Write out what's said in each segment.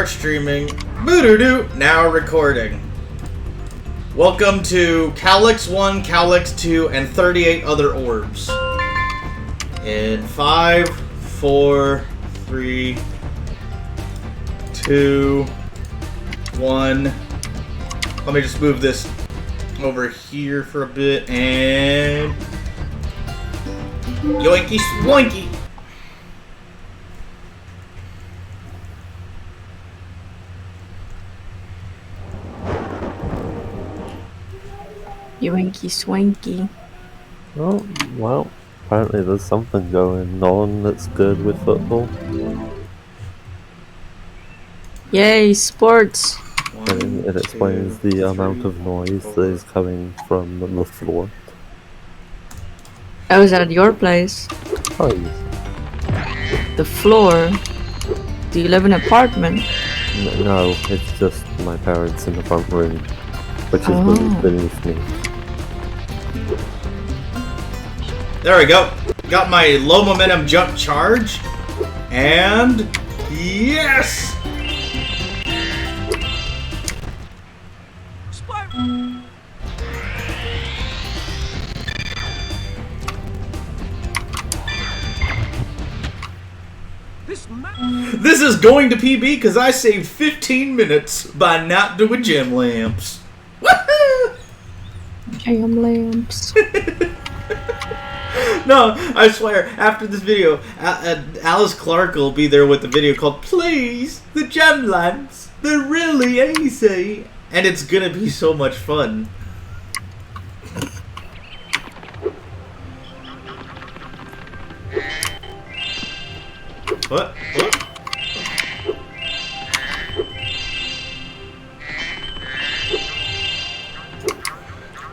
start streaming. Boo-doo-doo, now recording. Welcome to Cowleks 1, Cowleks 2, and 38 Other Orbs. In 5, 4, 3, 2, 1. Let me just move this over here for a bit, and... yoinky sploinky! Yoinky swanky. Oh, well, apparently there's something going on that's good with football. Yay, sports! And it explains the amount of noise that is coming from the floor. I was at your place. Oh, yes. The floor? Do you live in an apartment? No, it's just my parents in the front room, which is beneath me. There we go. Got my low momentum jump charge. And... yes! Spyro! This is going to PB because I saved 15 minutes by not doing gem lamps. Woohoo! Jam lamps. No, I swear, after this video, Alice Clark will be there with the video called Please, the gem lamps, they're really easy. And it's gonna be so much fun. What?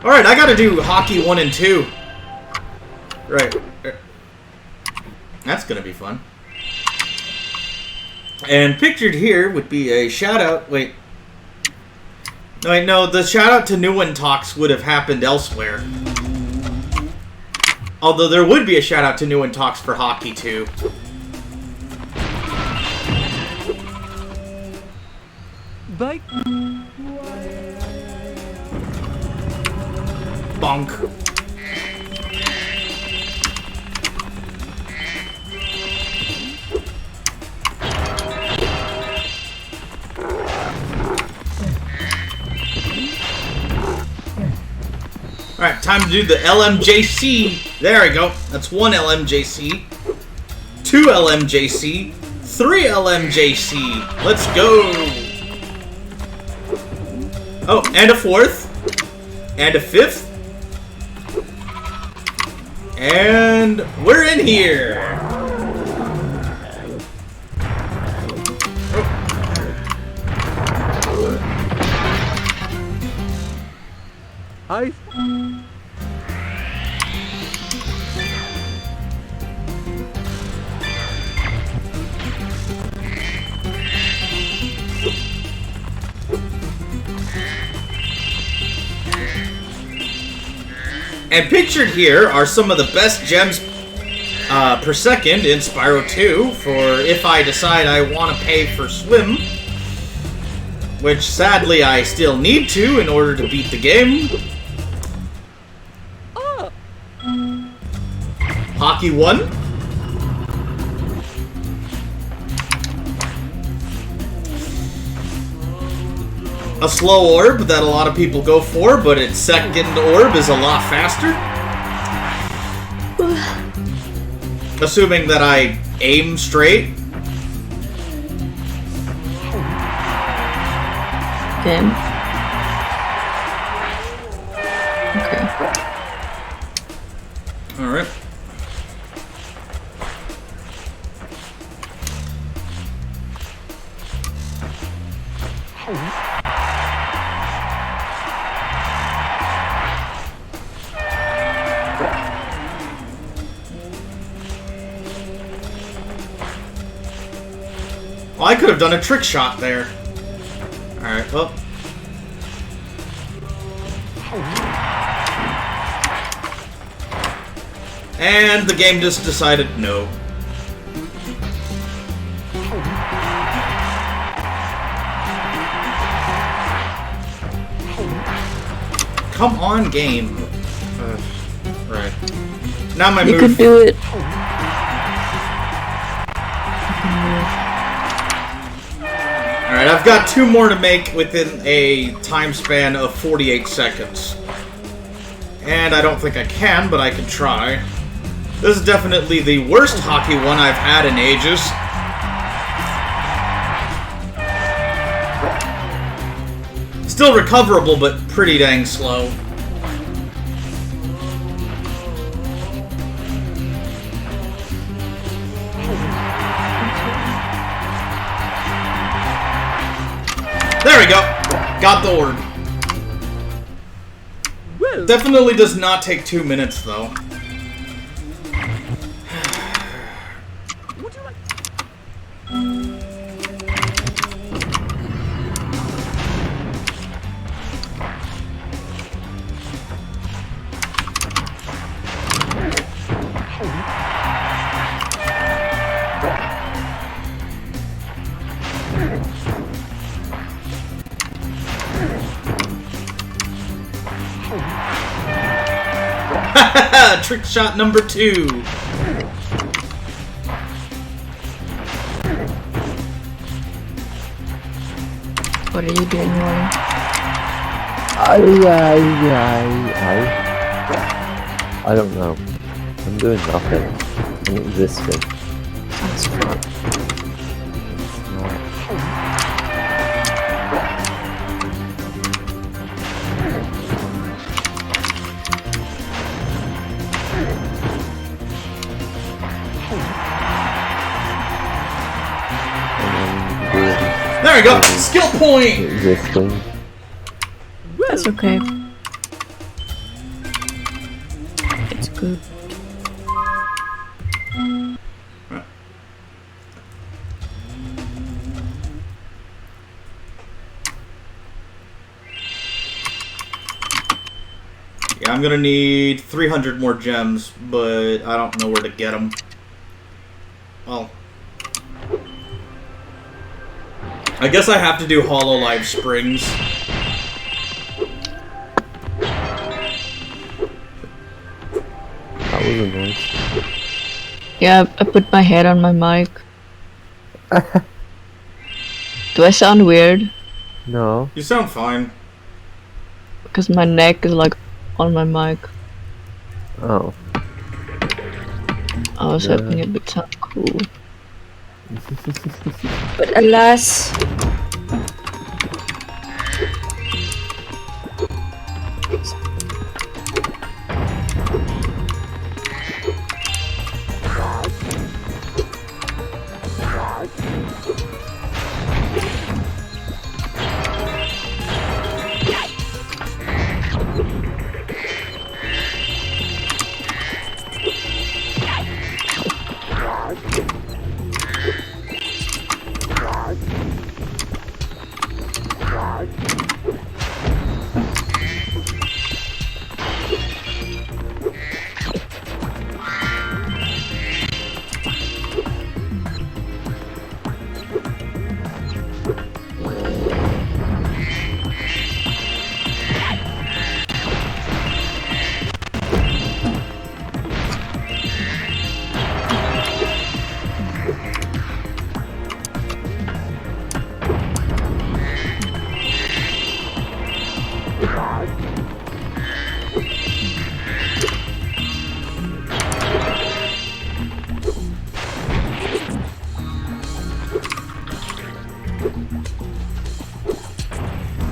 Alright, I gotta do hockey 1 and 2. Right. That's gonna be fun. And pictured here would be a shout out. Wait. No, the shout out to New One Talks would have happened elsewhere. Although there would be a shout out to New One Talks for hockey too. Bye. Bonk. Alright, time to do the LMJC. There we go. That's 1 LMJC. 2 LMJC. 3 LMJC. Let's go. Oh, and a 4th. And a 5th. And we're in here. Hi. And pictured here are some of the best gems per second in Spyro 2 for if I decide I want to pay for swim. Which sadly I still need to in order to beat the game. Hockey 1. A slow orb that a lot of people go for, but its second orb is a lot faster. Assuming that I aim straight. Then. Okay. Alright. Well, I could have done a trick shot there. Alright, well. And the game just decided no. Come on, game. Right. Now my You move. could do it. Alright, I've got 2 more to make within a time span of 48 seconds. And I don't think I can, but I can try. This is definitely the worst hockey one I've had in ages. Still recoverable, but pretty dang slow. There we go! Got the orb. Well, Definitely does not take 2 minutes, though. would you like? Trick shot number 2. What are you doing, Roy? I don't know. I'm doing nothing. I'm existing. That's fun. There we go! Skill point! Existing. That's okay. It's good. Yeah, I'm gonna need 300 more gems, but I don't know where to get them. Well, I guess I have to do Hololive Springs. That was a noise. Yeah, I put my head on my mic. Do I sound weird? No. You sound fine. Because my neck is like on my mic. Oh. I was Yeah. hoping it would sound cool. But alas.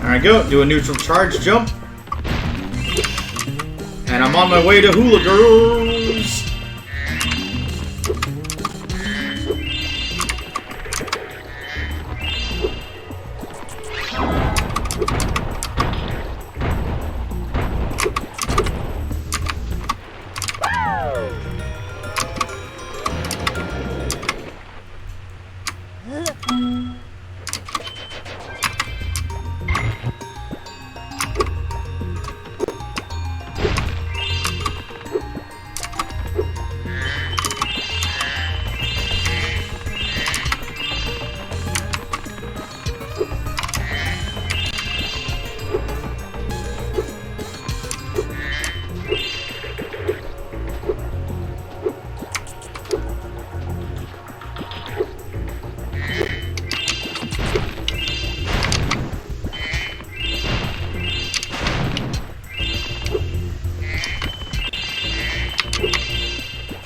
There I go, do a neutral charge jump. And I'm on my way to Hula Girls!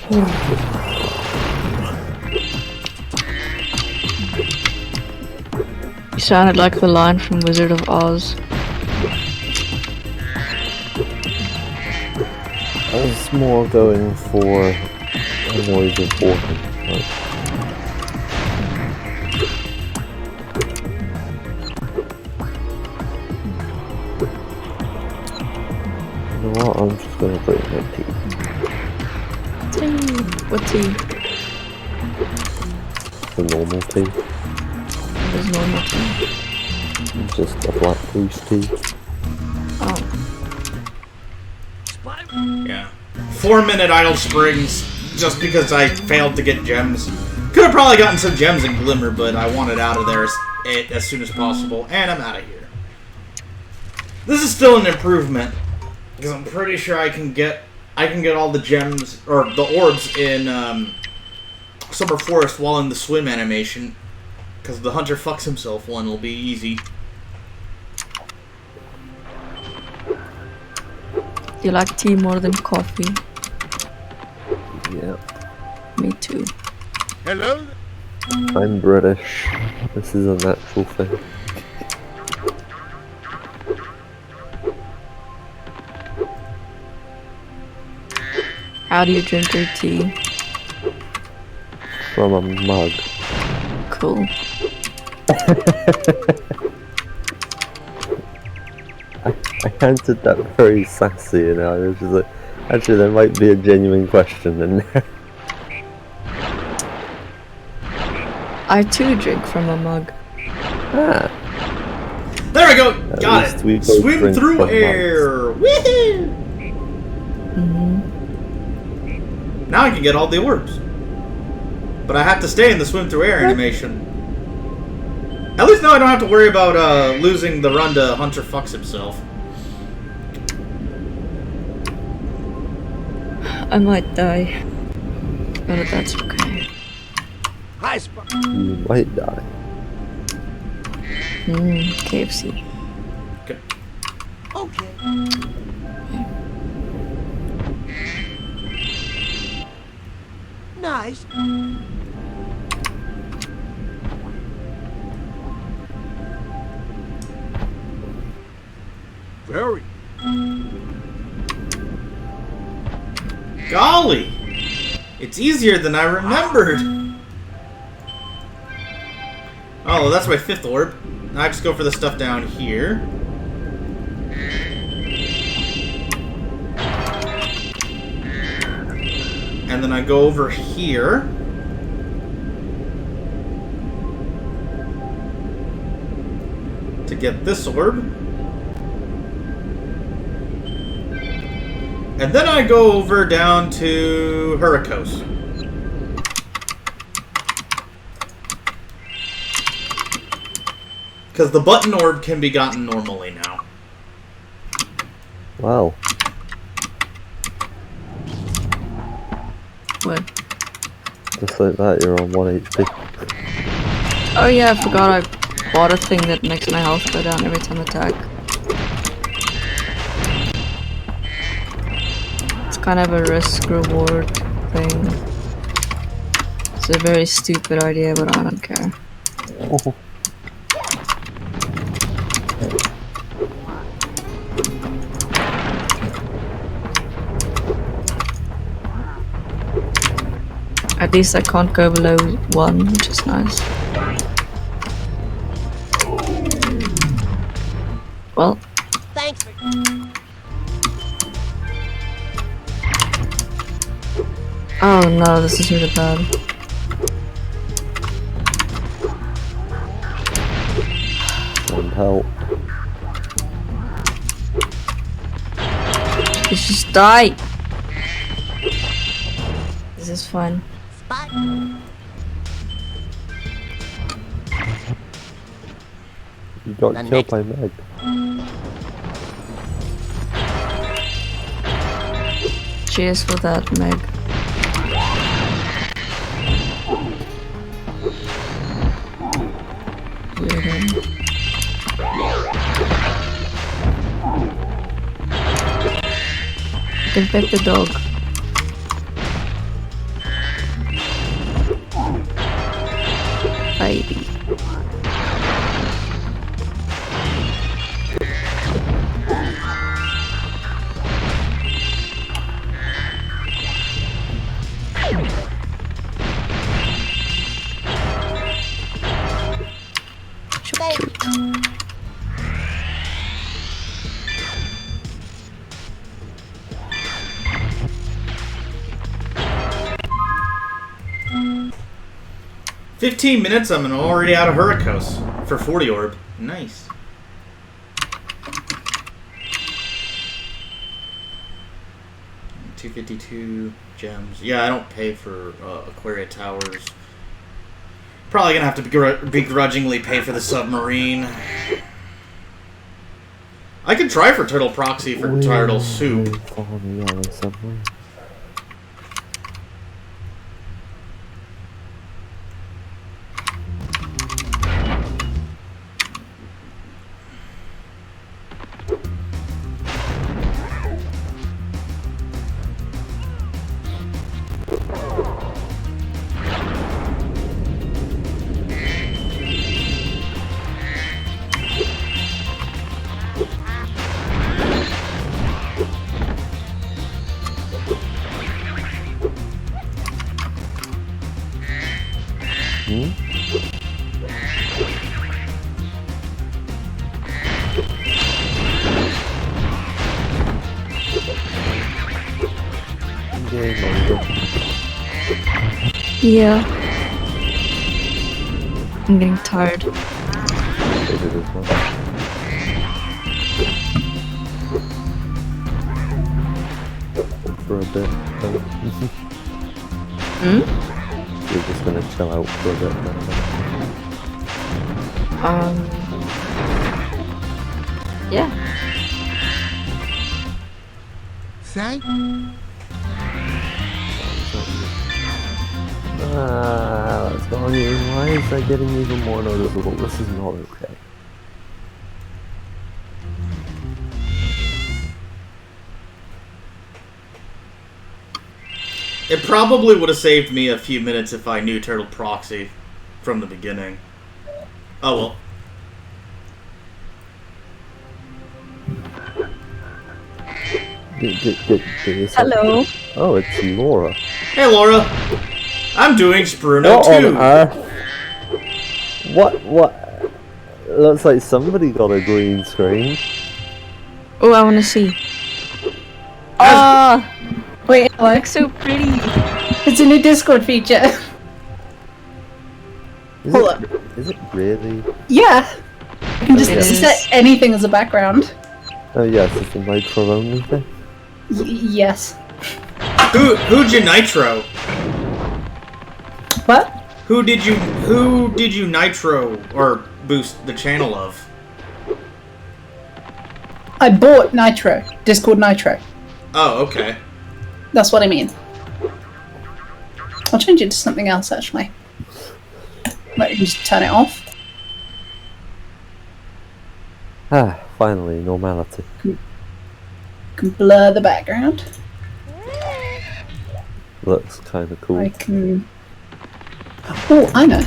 You sounded like the line from Wizard of Oz. I was more going for a noise of water. Like, you know what? I'm just gonna bring my tea. Tea. What tea? The normal tea. There's normal tea. Just a black goose tea. Oh. Yeah. 4-minute idle springs, just because I failed to get gems. Could have probably gotten some gems in Glimmer, but I wanted out of there as soon as possible, and I'm out of here. This is still an improvement, because I'm pretty sure I can get all the gems, or the orbs in Summer Forest while in the swim animation, because the hunter fucks himself one will be easy. You like tea more than coffee? Yeah. Me too. Hello? I'm British. This is a natural thing. How do you drink your tea? From a mug. Cool. I answered that very sassy, you know. I was just like, actually, there might be a genuine question in there. I too drink from a mug. Ah, There we go! At Got least it! we both Swim drink through from air! Woohoo! Now I can get all the orbs. But I have to stay in the swim through air animation. At least now I don't have to worry about losing the run to Hunter fucks himself. I might die. But that's okay. Hi, Spyro. you might die. KFC. Okay. Okay. Nice. Very. Golly! It's easier than I remembered! Oh, well, that's my 5th orb. Now I just go for the stuff down here. And then I go over here. To get this orb. And then I go over down to Hurricos. Because the button orb can be gotten normally now. Wow. What? Just like that, you're on 1 HP. Oh yeah, I forgot I bought a thing that makes my health go down every time I attack. It's kind of a risk-reward thing. It's a very stupid idea, but I don't care. At least I can't go below 1, which is nice. Well. Thanks for. Oh no, this is really bad. And help. Let's just die! This is fun. You got killed by Meg. Cheers for that, Meg. You can pet the dog. "15 minutes, I'm already out of Hurricos for 40 orb. Nice. $252 gems. Yeah, I don't pay for Aquaria Towers. Probably gonna have to begrudgingly pay for the submarine. I could try for Turtle Proxy for Turtle Soup. Yeah. I'm getting tired. For a bit. You're just gonna chill out for a bit. Yeah. Say? What's going on? Why is that getting even more noticeable? This is not okay. It probably would have saved me a few minutes if I knew Turtle Proxy from the beginning. Oh well. Hello. Oh, it's Laura. Hey Laura. I'm doing Spyro What 2. on earth? What? Looks like somebody got a green screen. Oh, I want to see. As- Wait, Oh, it's so pretty. it's a new Discord feature. Hold Is it really? Yeah. You can just It is. set anything as a background. Oh yes, it's a micro only thing. Yes. Who'd you nitro? What? Who did you nitro or boost the channel of? I bought Nitro. Discord Nitro. Oh, okay. That's what I mean. I'll change it to something else actually. Like, you can just turn it off. Ah, finally, normality. You can blur the background. Looks kind of cool. I can... Oh, I know.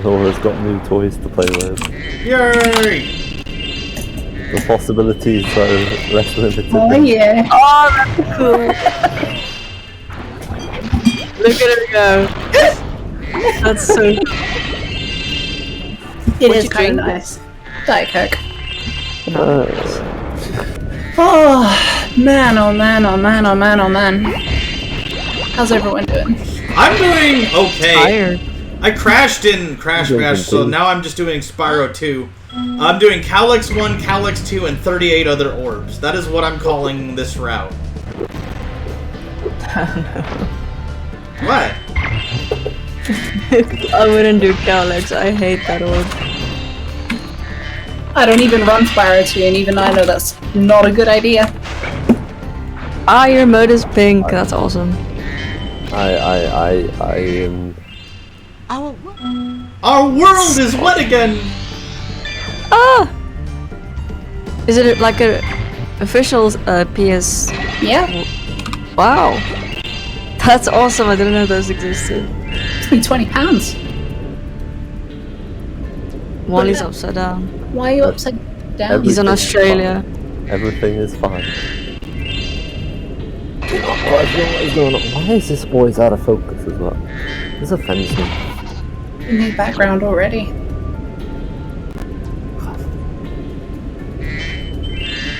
Laura's got new toys to play with. Yay! The possibilities are less limited. Oh yeah. Oh, that's cool. Look at her go. That's so cool. It What is you kind of drink? nice. Diet Coke. Oh man, oh man, oh man, oh man, oh man. How's everyone doing? I'm doing okay. Tired. I crashed in Crash Bash, so now I'm just doing Spyro 2. I'm doing Cowleks 1, Cowleks 2, and 38 Other Orbs. That is what I'm calling this route. What? I wouldn't do Cowleks. I hate that orb. I don't even run Spyro 2, and even I know that's not a good idea. Ah, your mode is pink. That's awesome. I am. Our world is wet again! Ah! Is it like a official PS? Yeah, Wow. That's awesome. I didn't know those existed. it's been £20. Wally's upside down. Why are you upside down? He's in Everything's Australia. Everything is fine. What is going on? Why is this always out of focus as well? This offends me. in the background already.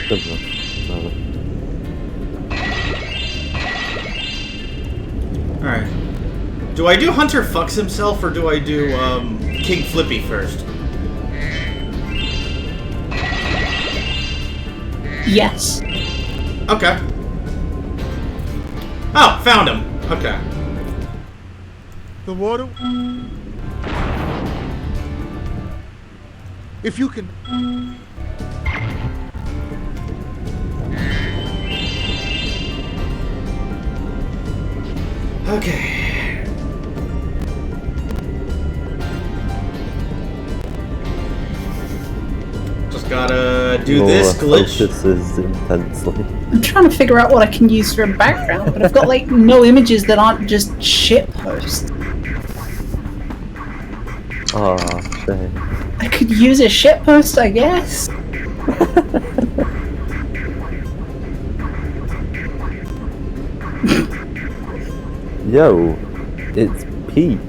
Good enough. Alright. Do I do Hunter fucks himself or do I do King Flippy first? Yes. Okay. Oh, found him. Okay. The water. If you can. Okay. Just gotta do this glitch. This is intensely. I'm trying to figure out what I can use for a background, but I've got like no images that aren't just shitpost. Oh, shame. I could use a shitpost, I guess. Yo, it's Pete.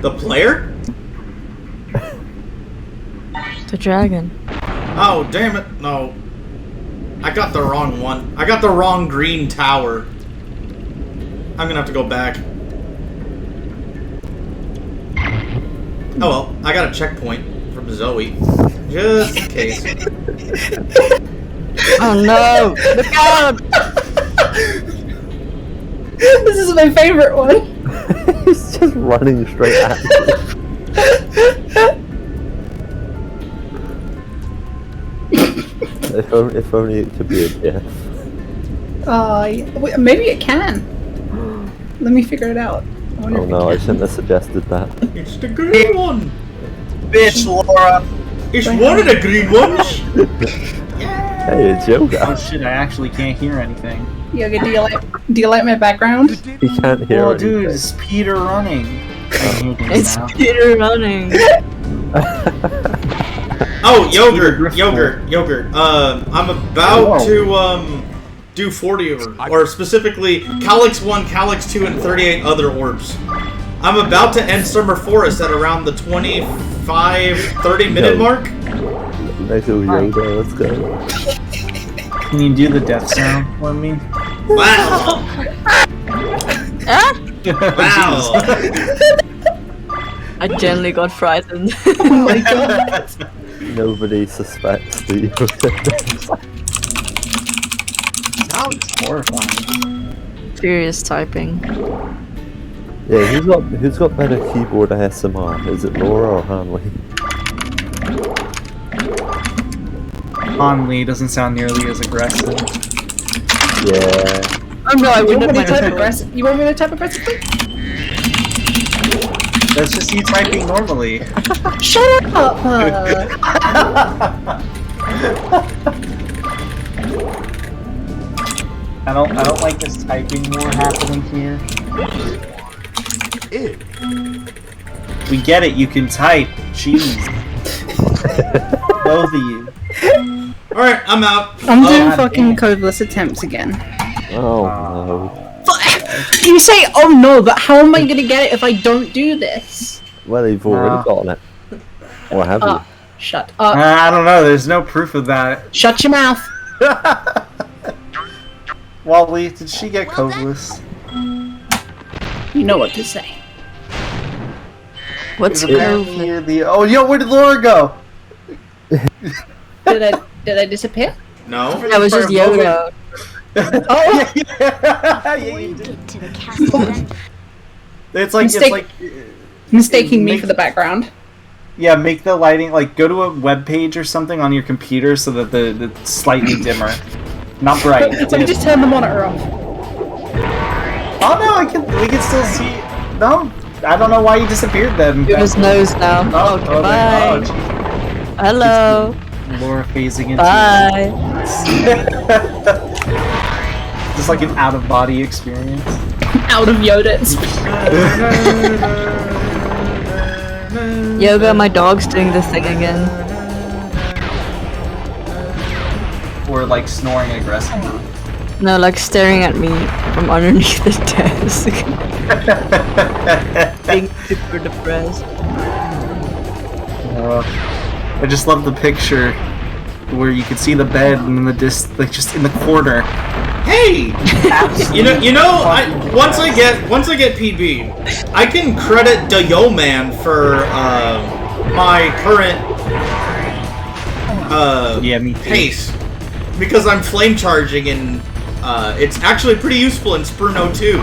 The player? The dragon. Oh, damn it. No. I got the wrong one. I got the wrong green tower. I'm gonna have to go back. Oh well, I got a checkpoint from Zoe. Just in case. Oh no! Look out! This is my favorite one. He's just running straight at you. if only it could be a GIF. Wait, maybe it can. Let me figure it out. I wonder Oh if it no, I can. shouldn't have suggested that. It's the green one. Bitch, Laura! It's one of the green ones. Hey, it's Yoga. Oh shit, I actually can't hear anything. Yoga, do you like my background? He can't hear Oh anything. dude, it's Peter running. I hear things It's now. Peter running. Oh, Peter yogurt. I'm about to do 40 or specifically Cowleks 1, Cowleks 2, and 38 Other Orbs. I'm about to end Summer Forest at around the 25-30 minute mark. Lego Yoda, let's go. Can you do the death sound for me? Wow! Ah! Wow! I generally got frightened. Oh my god. Nobody suspects the Yoda. Sounds horrifying. Furious typing. Yeah, who's got better keyboard ASMR? Is it Laura or Hanley? Hanley doesn't sound nearly as aggressive. Yeah. Oh no, I You wouldn't want me to type have aggressive? You want me to type aggressively? That's just you typing normally. Shut up! I don't like this typing war happening here. We get it, you can type. Jeez. Both of you. Alright, I'm out. I'm doing God fucking damn. codeless attempts again. Oh no. You say, oh no, but how am I gonna get it if I don't do this? Well, you've already gotten it. Or have you? Shut up. I don't know, there's no proof of that. Shut your mouth. Wally, did she get codeless? You know what to say. What's Apparently COVID? you're the. Oh, yo, where did Laura go? Did I disappear? No. That was just yoga. Oh! Yeah, you did. It's like Mistake- it's like Mistaking me Make- for the background. yeah, make the lighting like go to a web page or something on your computer so that the slightly dimmer, not bright. Let me just turn the monitor off. Oh no, we can still see. No, I don't know why you disappeared then. Yoga's nose now. Oh, Okay, oh, bye. geez. Hello. Laura phasing into Bye. just like an out of body experience. Out of Yoda. Yoga, my dog's doing the thing again. Or like snoring aggressively. No, like staring at me from underneath the desk. Being super depressed. I just love the picture where you can see the bed and then the disc, like just in the corner. Hey, once I get PB, I can credit the Yo Man for my current Me too. pace because I'm flame charging and it's actually pretty useful in Spyro 2.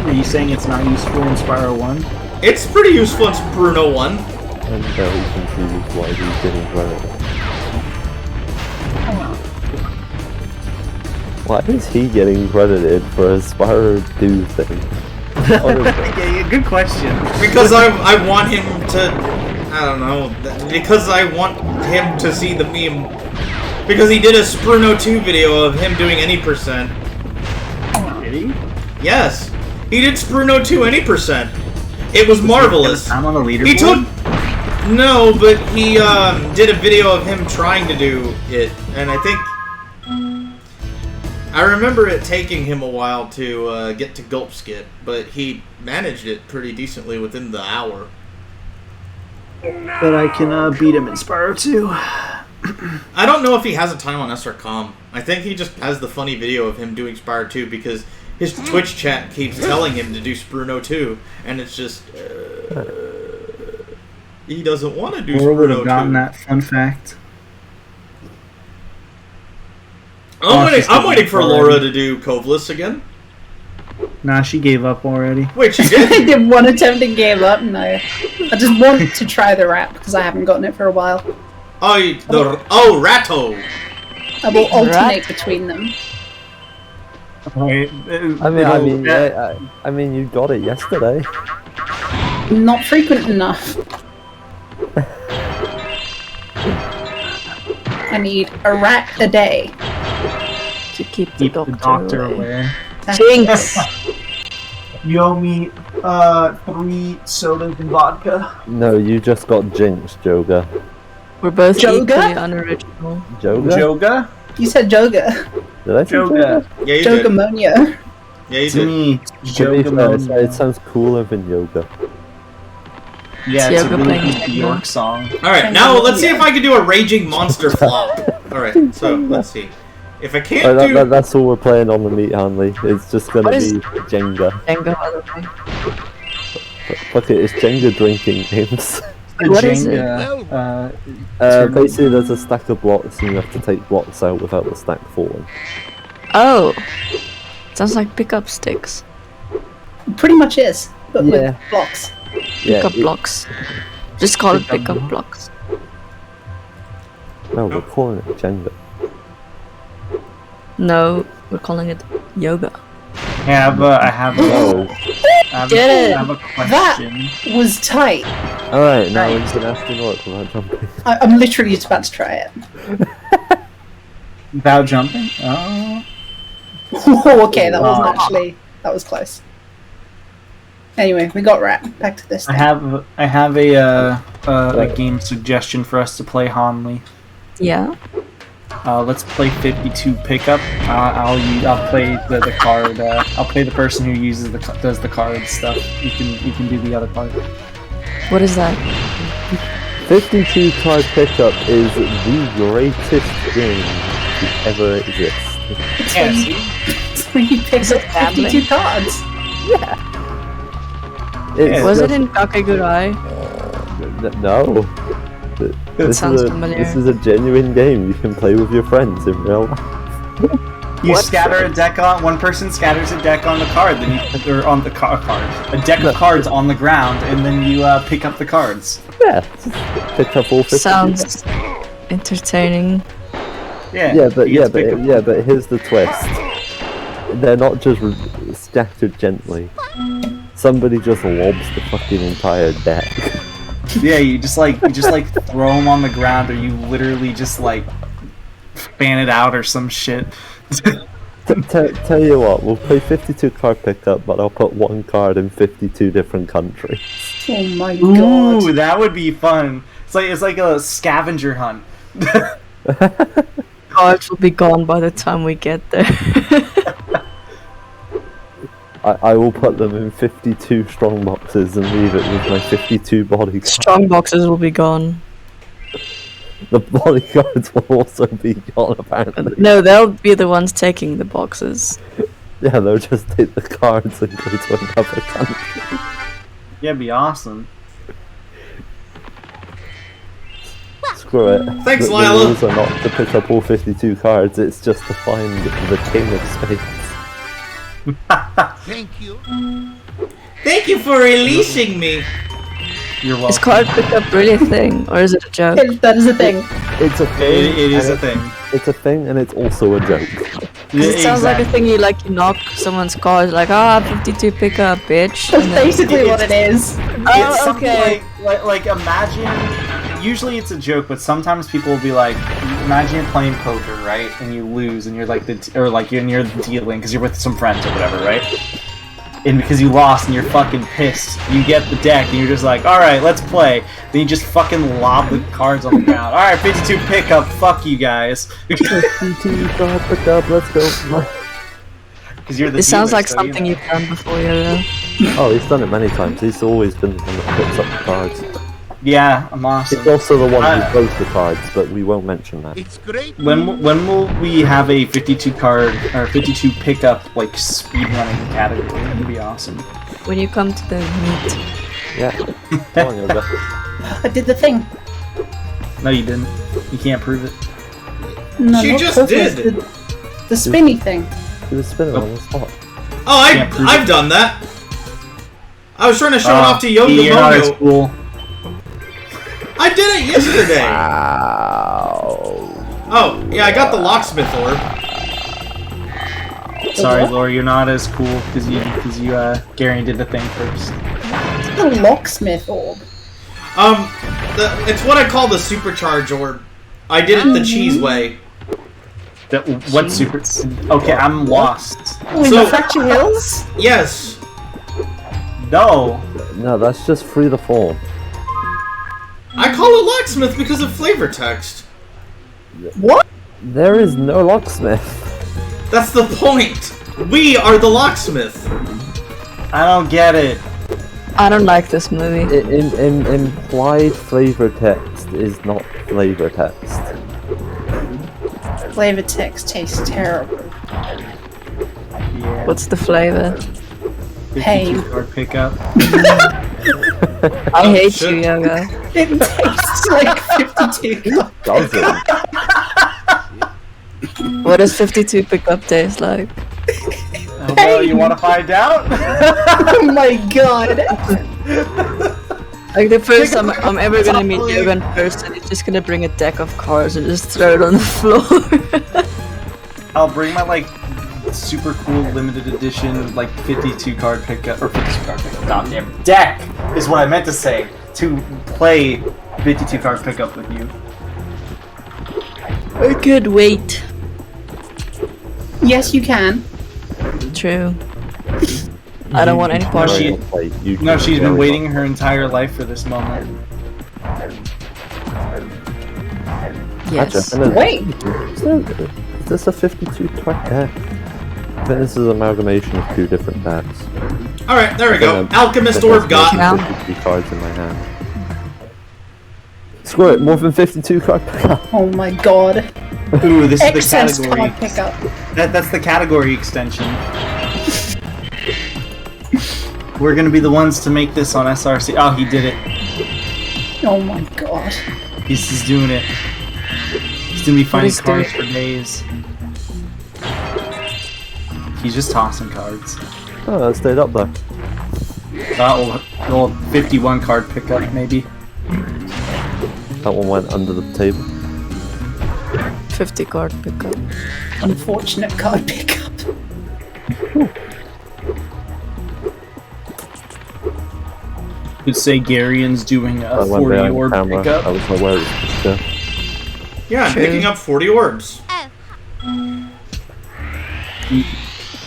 Are you saying it's not useful in Spyro 1? It's pretty useful in Spyro 1. I'm very confused why he's getting credit. Why is he getting credited for a Spyro 2 thing? Yeah, good question. Because I want him to, I don't know, because I want him to see the meme. Because he did a Spyro 2 video of him doing any percent. Did he? Yes, he did Spyro 2 any percent. It was marvelous. I'm on the leaderboard. He took, no, but he did a video of him trying to do it, and I think I remember it taking him a while to get to Gulp Skip, but he managed it pretty decently within the hour. But I can beat him in Spyro 2. I don't know if he has a time on SRCom. I think he just has the funny video of him doing Spyro 2 because his Twitch chat keeps telling him to do Spyro 2, and it's just he doesn't want to do Laura would have Spyro 2. gotten that fun fact. I'm waiting for Laura to do Coveless again. Nah, she gave up already. Wait, she I did? did one attempt and gave up. No, I just want to try the rap because I haven't gotten it for a while. Ratto! I will alternate between them. Wait, I mean, you got it yesterday. Not frequent enough. I need a rat a day. To keep the doctor, away. Jinx! You owe me 3 sodas and vodka. No, you just got jinxed, Joga. We're both Joga? equally unoriginal. Joga? Joga? You said Joga. Did I say Joga. Yeah, you did. Jogamonia. Yeah, you To did. me, To be fair, Joga. it sounds cooler than yoga. Yeah, it's a Yoga really playing good Bjork song. Alright, now let's see if I can do a Raging Monster flop. Alright, so let's see. If I can't do... That's all we're playing on the Meat Hanley. It's just gonna What is- be Jenga. Jenga, by the way. Fuck it, it's Jenga drinking games. What is it? Basically there's a stack of blocks and you have to take blocks out without the stack falling. Oh! Sounds like pickup sticks. Pretty much is, but Yeah. with blocks. Yeah, Pickup blocks. Just call it pickup blocks. No, we're calling it Jenga. No, we're calling it yoga. I have No. Get it. I have a question. Was tight. Alright, now we're just gonna have to work without jumping. I'm literally just about to try it. Without jumping? Oh. Oh, okay, that wasn't actually... That was close. Anyway, we got rat. Back to this I thing. have a game suggestion for us to play, Hanley. Yeah? Let's play 52 pickup. I'll play the card. I'll play the person who does the card stuff. You can do the other part. What is that? 52 card pickup is the greatest game to ever exist. It's when you pick up 52 cards. Was it in Kakegurai? No. This sounds is familiar. This is a genuine game you can play with your friends in real life. You scatter a deck on one person scatters a deck on the card, then or on the card, a deck of cards on the ground, and then you pick up the cards. Yeah, pick up all 50. Sounds entertaining. But here's the twist. They're not just scattered gently. Somebody just lobs the fucking entire deck. Yeah, you just like throw them on the ground, or you literally just like fan it out or some shit. Tell you what, we'll play 52 card pickup, but I'll put one card in 52 different countries. Oh my Ooh, god. that would be fun. It's like a scavenger hunt. cards will be gone by the time we get there. I will put them in 52 strong boxes and leave it with my 52 bodyguards. Strong boxes will be gone. The bodyguards will also be gone, apparently. No, they'll be the ones taking the boxes. Yeah, they'll just take the cards and go to another country. Yeah, it'd be awesome. Screw it. Thanks, The Lila. rules are not to pick up all 52 cards, it's just to find the king of spades. Thank you. Thank you for releasing me. You're welcome. Is card pickup really a thing, or is it a joke? That is a thing. It's a thing. It is a and thing. It's a thing, and it's also a joke. 'Cause it sounds like a thing you knock someone's card, like, 52 pickup, bitch. That's and then- basically what it is. It's Oh, something okay. like imagine. Usually it's a joke, but sometimes people will be like, imagine you're playing poker, right, and you lose, and you're like you're dealing because you're with some friends or whatever, right? And because you lost and you're fucking pissed, you get the deck and you're just like, all right, let's play. Then you just fucking lob the cards on the ground. All right, 52 pickup. Fuck you guys. 52 card pick up, let's go. Because you're the. This sounds dealer, like so something you know. you've done before, Yoda. Oh, he's done it many times. He's always been the one that picks up the cards. Yeah, I'm awesome. He's also the one who throws the cards, but we won't mention that. It's great. When will we have a 52 card or 52 pickup like speedrunning category? That'd be awesome. When you come to the meet. Yeah. Come on, Yoga. I did the thing. No, you didn't. You can't prove it. No, She not just perfect. did. The spinny thing. He was spinning on the spot. Oh, Can't prove I've it. done that. I was trying to show it off to You're not as Yoga cool. I did it yesterday. Wow. Oh, yeah, I got the locksmith orb. Sorry, Laura, you're not as cool because Gary did the thing first. The locksmith orb. It's what I call the supercharge orb. I did it the cheese way. What super? Okay, I'm lost. Oh, in So- the Fracture Hills? Yes. No. No, that's just free to form. I call it locksmith because of flavor text. What? There is no locksmith. That's the point. We are the locksmith. I don't get it. I don't like this movie. Implied flavor text is not flavor text. Flavor text tastes terrible. Yeah. What's the flavor? 52 card pickup. I hate shit. you, Yoga. It tastes like 52. Doesn't. What does 52 pickup taste like? Well, you want to find out? Oh my god. Like the first time I'm ever gonna meet Yoga in person, he's just gonna bring a deck of cards and just throw it on the floor. I'll bring my like super cool limited edition like 52 card pickup or 52 card pickup. Goddamn deck is what I meant to say to play 52 card pickup with you. I could wait. Yes, you can. True. I don't want any part of it. No, she's been waiting her entire life for this moment. Yes. Wait. Is this a 52 card deck? I think this is an amalgamation of two different decks. Alright, there we go. I think Alchemist I orb got. Now. 53 cards in my hand. Screw it, more than 52 card pickup. Oh my god. Ooh, this is the Excess category. card pickup. That's the category extension. We're gonna be the ones to make this on SRC. Oh, he did it. Oh my god. He's doing it. He's gonna be finding is cards doing for days. He's just tossing cards. Oh, that stayed up there. That will 51 card pickup maybe. That one went under the table. 50 card pickup. Unfortunate card pickup. Could say Garian's doing a That went 40 behind the orb camera. I pickup. was not aware it was pushed down. Yeah, I'm True. picking up 40 orbs.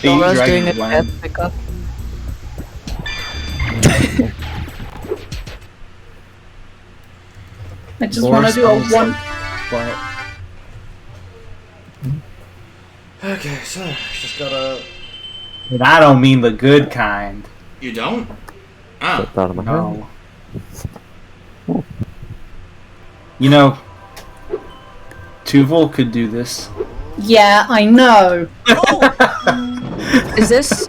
Laura's doing a Dragon death pickup. I just want to do a one. Okay, so just gotta. And I don't mean the good kind. You don't? Ah. Get out of my hand. No. You know, Tuval could do this. Yeah, I know. Is this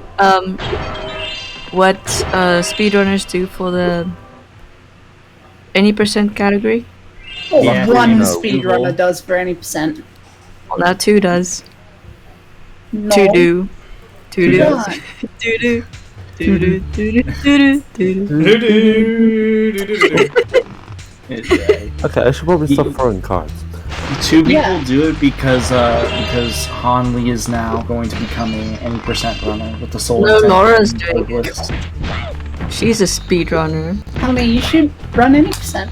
what speedrunners do for the any percent category? Or Yeah, one you know, speedrunner Tuval. does for any percent. Well, now 2 does. No. 2 do. 2 do. does. 2 do. 2 do. 2 do. 2 do. Okay, I should probably stop throwing cards. 2 people Yeah. do it because Han Lee is now going to become a any percent runner with the soul. No, intent Laura's and doing it. Douglas. She's a speedrunner. I mean, you should run any percent.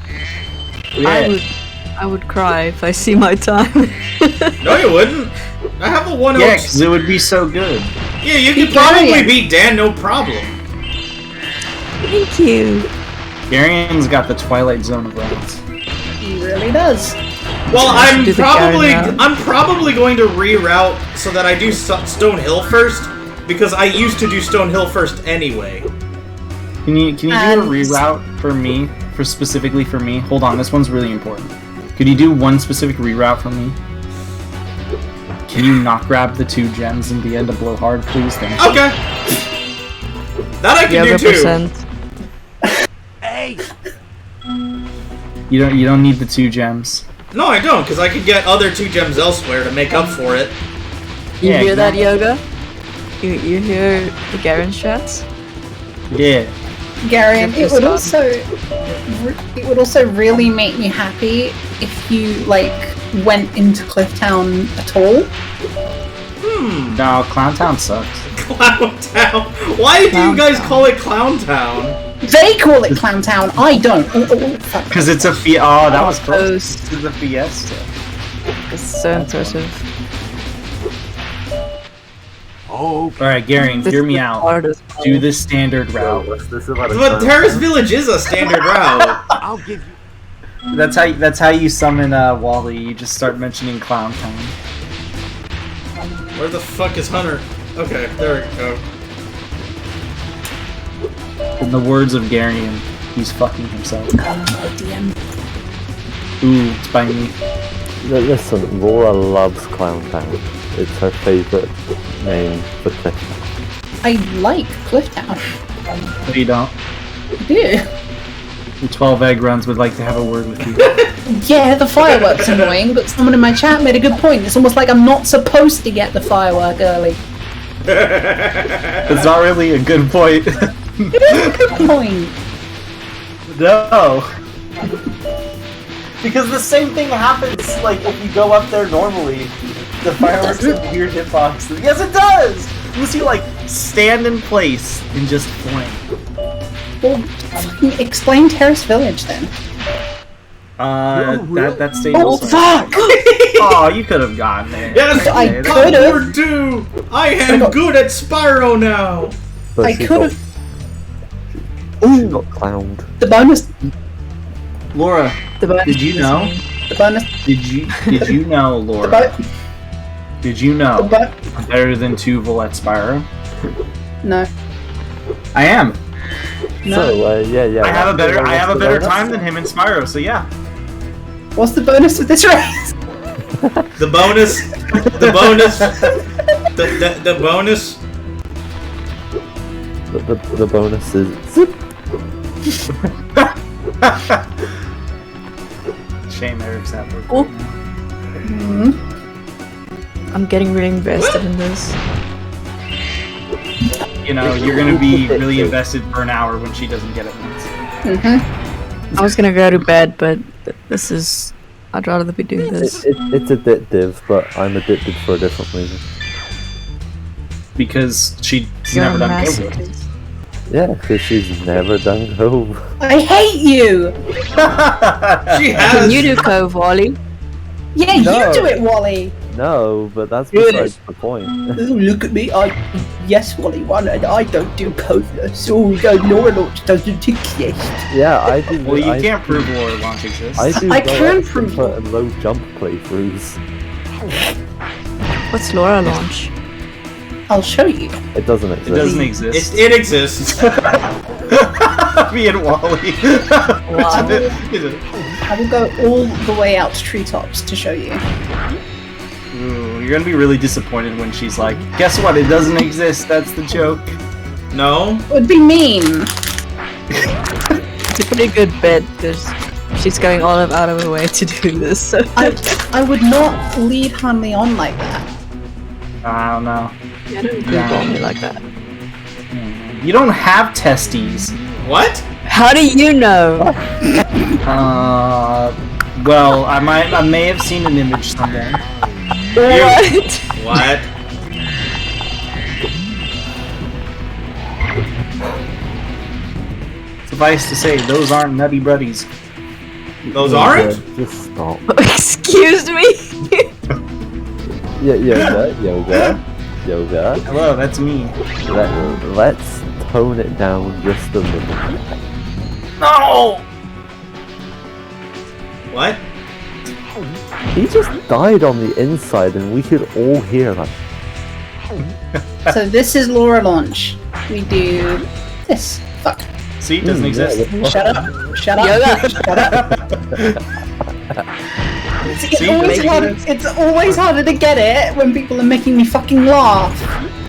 I would cry if I see my time. No, you wouldn't. I have a 1 Yeah, because it would be so good. Yeah, you could Beat Garion. probably beat Dan, no problem. Thank you. Garian's got the Twilight Zone of rounds. He really does. Well, should do the Garion. I'm probably going to reroute so that I do Stone Hill first, because I used to do Stone Hill first anyway. Can you do a And- reroute for me? Specifically for me? Hold on, this one's really important. Could you do one specific reroute for me? Can you not grab the 2 gems in the end to blow hard, please? Thank you. Okay. That I The can other do too. percent. You don't need the 2 gems. No, I don't, because I could get other 2 gems elsewhere to make up for it. You Yeah, hear that, exactly. Yoga? You hear the Garen shots? Yeah. Garion, You're it would pissed also really make me happy if you like went into Clifftown at all. No, Clown Town sucks. Clown Town. Why do you Clown guys Town. call it Clown Town? They call it Clowntown. I don't. Oh, fuck. Because it's a oh, that was close. Post. It's a fiesta. It's so impressive. Alright, Garion, This hear is me the out. hardest Do part. the standard route. But Terrace Village is a standard route. That's how you summon Wally. You just start mentioning Clown Town. Where the fuck is Hunter? Okay, there we go. In the words of Garion, he's fucking himself. DM. Ooh, it's by me. Listen, Laura loves Clown Town. It's her favourite name for Clifftown. I like Clifftown. No, you don't. I do. The 12 egg runs would like to have a word with you. Yeah, the fireworks annoying, but someone in my chat made a good point. It's almost like I'm not supposed to get the firework early. It's not really a good point. It is a good point. No. Because the same thing happens, like, if you go up there normally. The fireworks have weird hitbox. Yes, it does! Unless you, like, stand in place and just flank. Well, fucking explain Terrace Village then. That stage Oh, also- fuck! Oh, you could have gotten there. Yes, I Okay, could have. Upward do. I am good at Spyro now. But I she could got- have. She got clowned. The bonus. Laura, The bonus did you is know? me. The bonus. Did you know, The Laura? bo- Did you the know bo- I'm better than Tuval at Spyro? No. I am. No. So, yeah. I have a better bonus? time than him in Spyro, so yeah. What's the bonus of this race? The bonus. The bonus. The bonus. The bonus is zip. Shame Eric's not working. Oh. Hmm. I'm getting really invested in this. You know, you're gonna be really invested for an hour when she doesn't get it once. Mm-hmm. I was gonna go to bed, but this is. I'd rather be doing this. It's addictive, but I'm addicted for a different reason. Because she's You're never a done Cobra. masochist. Yeah, because she's never done Cove. I hate you! She Can has. you do Cove, Wally? Yeah, No. you do it, Wally! No, but that's Yes. besides the point. Oh, look at me, yes, Wally won, and I don't do coders. Oh, no, Laura Launch doesn't exist. Yeah, I do. Well, you I, can't prove Laura Launch exists. I do I low can expert prove- and low jump playthroughs. What's Laura launch? I'll show you. It doesn't exist. It doesn't exist. It exists. Me and Wally. Wow. I will go all the way out to treetops to show you. Ooh, you're gonna be really disappointed when she's like, guess what? It doesn't exist. That's the joke. No. It would be mean. It's a pretty good bet because she's going all out of her way to do this. So. I would not lead Hanley on like that. I don't know. Yeah, don't Google me like that. You don't have testes. What? How do you know? Well, I may have seen an image somewhere. What? What? Suffice to say, those aren't nutty buddies. Those aren't? Just stop. Excuse me? Yeah, yoga. Hello, that's me. Let's tone it down just a little. No! What? He just died on the inside and we could all hear that. So this is Laura launch. We do this. Fuck. See, it doesn't exist. Shut up. Shut up. Yoga. Shut up. See, It's always harder to get it when people are making me fucking laugh.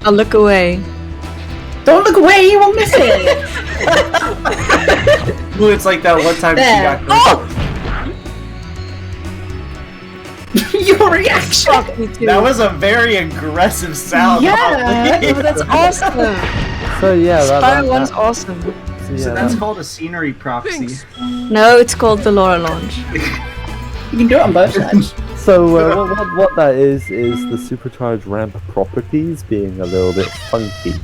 I'll look away. Don't look away, you won't miss it. Ooh, it's like that one time she There. got Oh! Your reaction. Fuck me too. That was a very aggressive sound. Yeah. Oh, that's awesome. So yeah, Spyro 1's awesome. So that's called a scenery proxy. No, it's called the Laura launch. You can do it on both sides. So what that is the supercharged ramp properties being a little bit funky.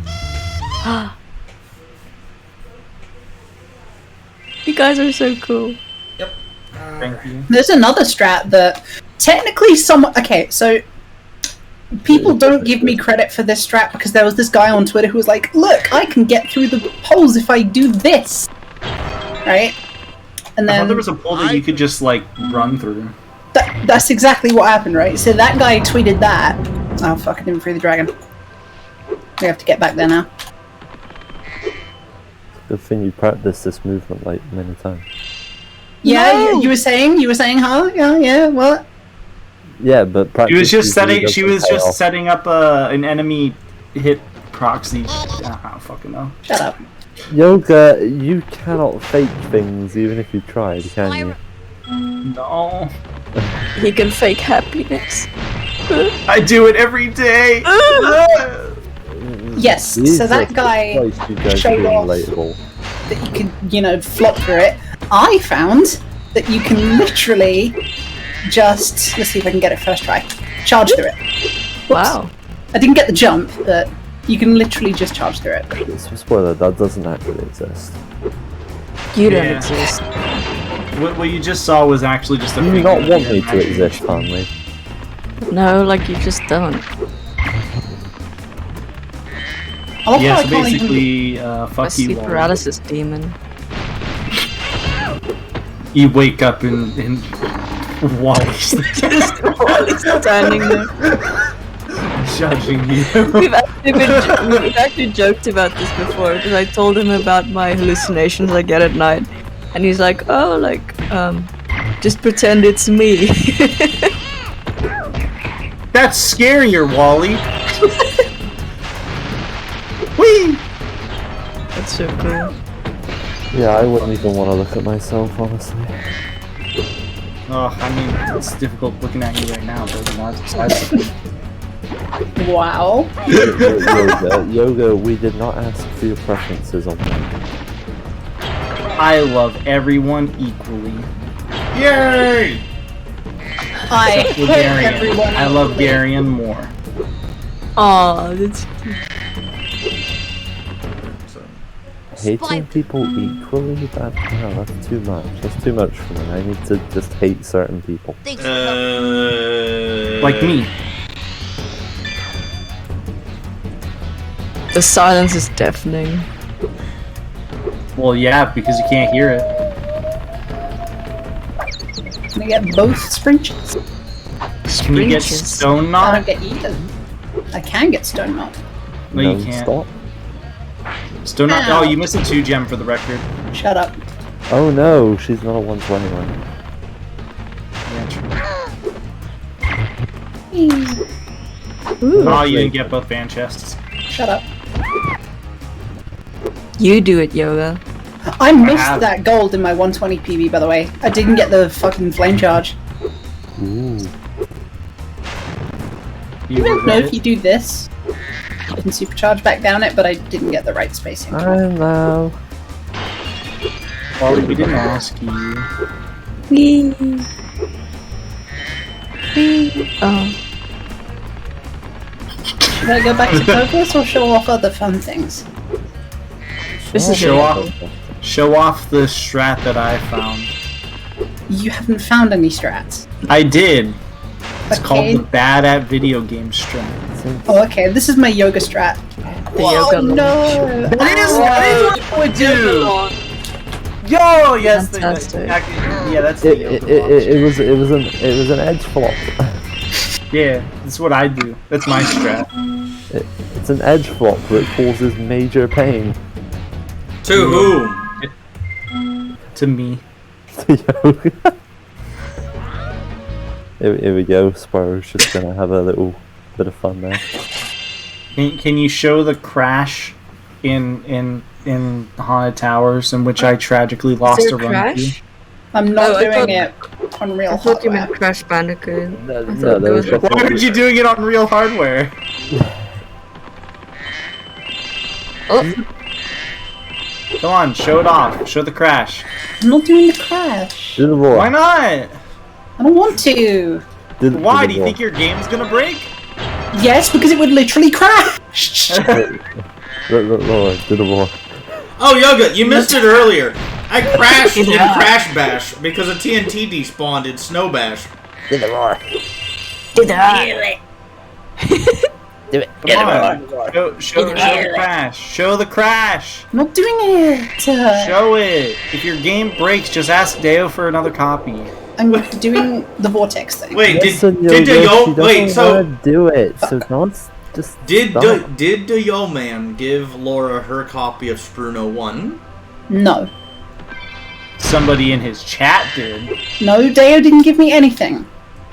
You guys are so cool. Thank you. There's another strat that technically okay, so people don't give me credit for this strat because there was this guy on Twitter who was like, look, I can get through the poles if I do this. Right? And I thought then there was a pole that you could just like run through. that's exactly what happened, right? So that guy tweeted that. Oh fuck, I didn't free the dragon. We have to get back there now. Good thing you practiced this movement like many times. Yeah, No! you were saying, huh? Yeah, what? Yeah, but practice. She was just setting. usually She doesn't was pay just off. setting up an enemy hit proxy. I don't fucking know. Shut up. Yoga, you cannot fake things even if you tried, can you? No, He can fake happiness. I do it every day. Yes, so Jesus that guy Christ, you guys are showed being off relatable. that you can, flop through it. I found that you can literally just, let's see if I can get it first try, charge through it. Whoops. Wow. I didn't get the jump, but you can literally just charge through it. It's a spoiler, that doesn't actually exist. You don't Yeah. exist. What you just saw was actually just a. You do figure not of want your me to imagination. exist, Hanley. No, like you just don't. I love Yeah, how so I can't even- basically, A fuck you. sleep Wally. paralysis demon. You wake up in Wally's Just standing there. judging you. We've actually joked about this before because I told him about my hallucinations I get at night, and he's like, "Oh, just pretend it's me." That's scarier, Wally. Whee! That's so cool. Yeah, I wouldn't even want to look at myself, honestly. Oh, I mean, it's difficult looking at you right now, but not excited. Wow. Yoga, we did not ask for your preferences on that. I love everyone equally. Yay! I Except for hate Garion. everyone. I love Garion more. Aw, that's cute. Hating people equally? That's too much. That's too much for me. I need to just hate certain people. Like me. The silence is deafening. Well, yeah, because you can't hear it. Can I get both screeches? Can you get Sprinches. stone I knot? don't get eaten. I can get stone knot. No, you can't. Stop. Stone knot. Ow. Oh, you missed a 2 gem for the record. Shut up. Oh no, she's not a 121. Yeah, true. Ooh. Oh, you didn't get both fan chests. Shut up. You do it, Yoga. I missed have- that gold in my 120 PB, by the way. I didn't get the fucking flame charge. Ooh. You I don't know regret if it? you do this, you can supercharge back down it, but I didn't get the right spacing. I know. Well, we didn't ask you. Whee. Whee. Oh. Should I go back to focus or show off other fun things? This is Show really off. cool. Show off the strat that I found. You haven't found any strats. I did. It's Okay. called the bad at video game strat. Oh, okay. This is my yoga strat. The yoga launch. No! That is what I would do. Yo, yes. Fantastic. Yeah, that's the yoga launch. It was an edge flop. Yeah, that's what I do. That's my strat. It's an edge flop that causes major pain. To whom? To me. Here we go. Spyro's just gonna have a little bit of fun there. Can you show the crash in Haunted Towers in which I tragically lost Is there a a run crash? I'm not Oh, I doing thought- it on real I thought you hardware. meant Crash Bandicoot. No, I no, thought there there was was Why aren't you doing it on real hardware? Oh, Come on, show it off. Show the crash. I'm not doing the crash. Do the roar. Why not? I don't want to. Why? Do you think your game's gonna break? Yes, because it would literally crash. Roar, do the roar. Oh, Yoga, you missed it earlier. I crashed in Crash Bash because a TNT despawned in Snow Bash. Do the roar. did that. Do it. Come on. Show the crash. Show the crash. I'm not doing it. Show it. If your game breaks, just ask Deo for another copy. I'm doing the vortex thing. Wait, Listen, did the Yoga, yo? she Wait, doesn't so wanna do it. So don't just. did stop. the Yo Man give Laura her copy of Spruno 1? No. Somebody in his chat did. No, Deo didn't give me anything.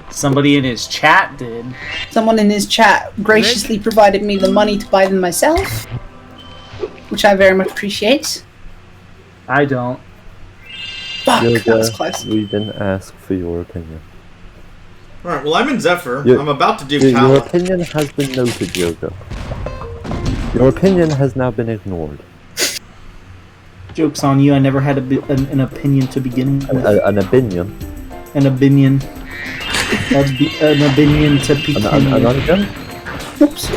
Somebody in his chat did. Someone in his chat graciously provided me the money to buy them myself, which I very much appreciate. I don't. Fuck, that was Yoga, close. we didn't ask for your opinion. Alright, well, I'm in Zephyr. Your- I'm about to do Your Cowleks. opinion has been noted, Yoga. Your opinion has now been ignored. Joke's on you. I never had an opinion to begin with. An opinion. An opinion. An opinion to begin An with. onion? Oops.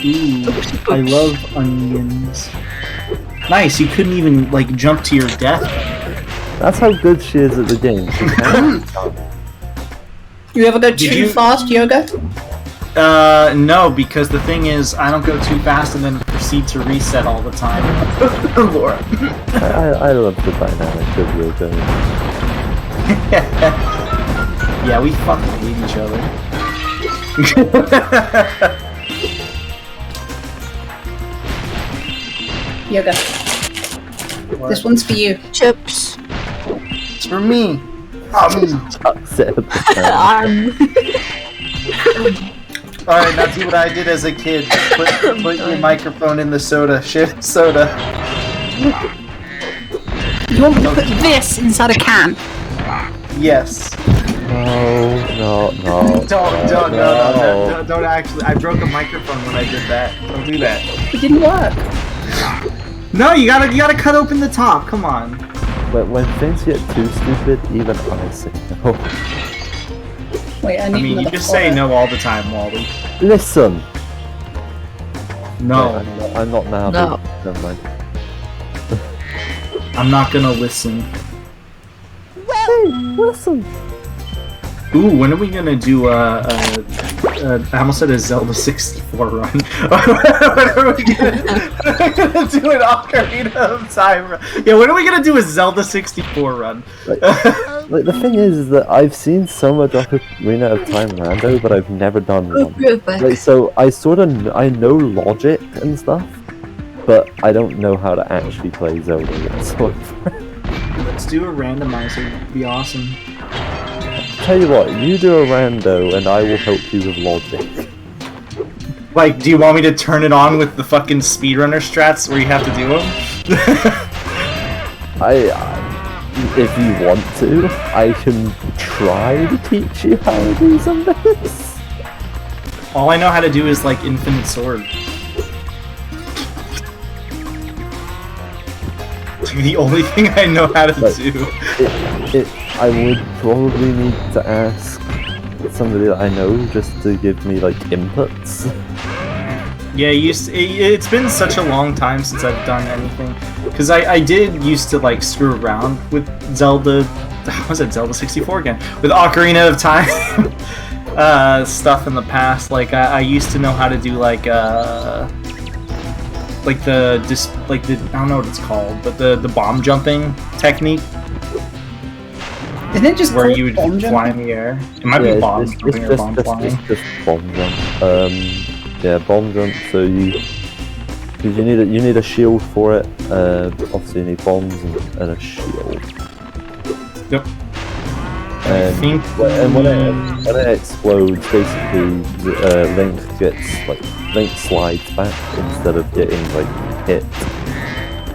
Ooh, I love onions. Nice. You couldn't even like jump to your death. That's how good she is at the game. She can. You ever go Did too you- fast, Yoga? No, because the thing is, I don't go too fast and then proceed to reset all the time. Laura. I love the dynamic of Yoga. Yeah, we fucking hate each other. Yoga. This one's for you. Chips. It's for me. Sit at the time. Alright, now do what I did as a kid. Put your microphone in the soda. Shift soda. You want me to put this inside a can? Yes. No. Don't actually. I broke a microphone when I did that. Don't do that. It didn't work. No, you gotta cut open the top. Come on. But when things get too stupid, even I say no. Wait, I I need mean, you another just say photo. no all the time, Wally. Listen! No, Wait, I'm not now. No. Never mind. I'm not gonna listen. Hey, listen! Ooh, when are we gonna do I almost said a Zelda 64 run. When are we gonna do an Ocarina of Time run? Yeah, when are we gonna do a Zelda 64 run? Like the thing is that I've seen so much Ocarina of Time rando, but I've never done one. Like, so I I know logic and stuff, but I don't know how to actually play Zelda whatsoever. Let's do a randomizer. It'd be awesome. Tell you what, you do a rando and I will help you with logic. Like, do you want me to turn it on with the fucking speedrunner strats where you have to do them? If you want to, I can try to teach you how to do some of this. All I know how to do is, like, Infinite Sword. The only thing I know how to do. I would probably need to ask somebody that I know just to give me, like, inputs. Yeah, it's been such a long time since I've done anything. Because I did used to, like, screw around with Zelda... How was it? Zelda 64 again? With Ocarina of Time stuff in the past. Like, I used to know how to do, like the I don't know what it's called, but the bomb jumping technique. Isn't it just where you bomb would fly in the air? It might be bomb jumping or bomb flying. It's just bomb jump. Yeah, bomb jump. So because you need a shield for it. Obviously you need bombs and a shield. Yep. And when it explodes, basically Link slides back instead of getting like hit,